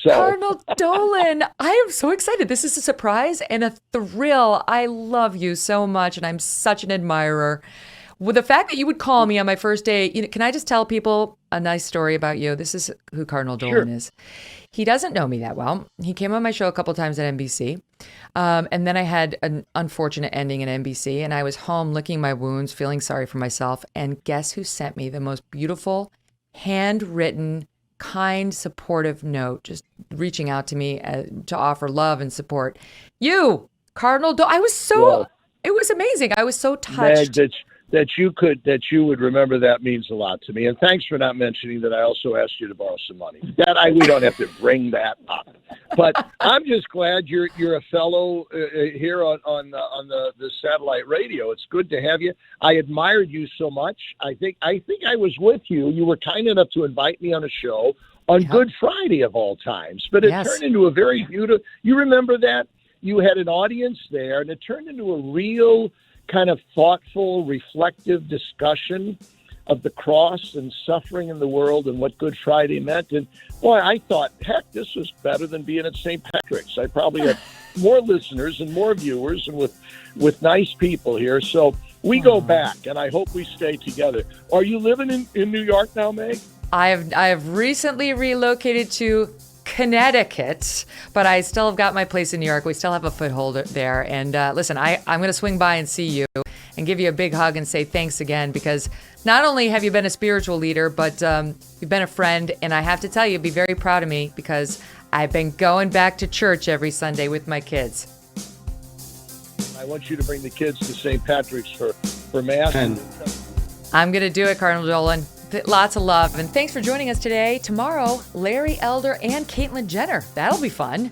So. Cardinal Dolan, I am so excited. This is a surprise and a thrill. I love you so much, and I'm such an admirer. Well, the fact that you would call me on my first day, can I just tell people a nice story about you? This is who Cardinal Dolan is. He doesn't know me that well. He came on my show a couple times at NBC. And then I had an unfortunate ending at NBC, and I was home licking my wounds, feeling sorry for myself. And guess who sent me the most beautiful, handwritten, kind, supportive note, just reaching out to me to offer love and support? You, Cardinal Dolan. It was amazing. I was so touched. Meg, that you would remember that means a lot to me. And thanks for not mentioning that I also asked you to borrow some money. We don't have to bring that up. But I'm just glad you're a fellow here on the satellite radio. It's good to have you. I admired you so much. I think I was with you. You were kind enough to invite me on a show on Good Friday of all times. But it turned into a very beautiful. You remember that? You had an audience there, and it turned into a real kind of thoughtful, reflective discussion of the cross and suffering in the world and what Good Friday meant. And boy, I thought, heck, this was better than being at St. Patrick's. I probably had more listeners and more viewers, and with nice people here. So we go back, and I hope we stay together. Are you living in New York now, Meg? I have recently relocated to Connecticut, but I still have got my place in New York. We still have a foothold there. And listen, I'm going to swing by and see you and give you a big hug and say thanks again, because not only have you been a spiritual leader, but you've been a friend. And I have to tell you, be very proud of me, because I've been going back to church every Sunday with my kids. I want you to bring the kids to St. Patrick's for Mass. I'm going to do it, Cardinal Dolan. Lots of love. And thanks for joining us today. Tomorrow, Larry Elder and Caitlyn Jenner. That'll be fun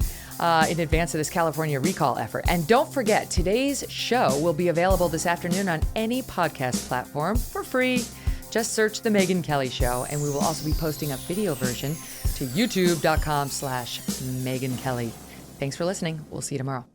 in advance of this California recall effort. And don't forget, today's show will be available this afternoon on any podcast platform for free. Just search The Megyn Kelly Show. And we will also be posting a video version to youtube.com/Megyn Kelly. Thanks for listening. We'll see you tomorrow.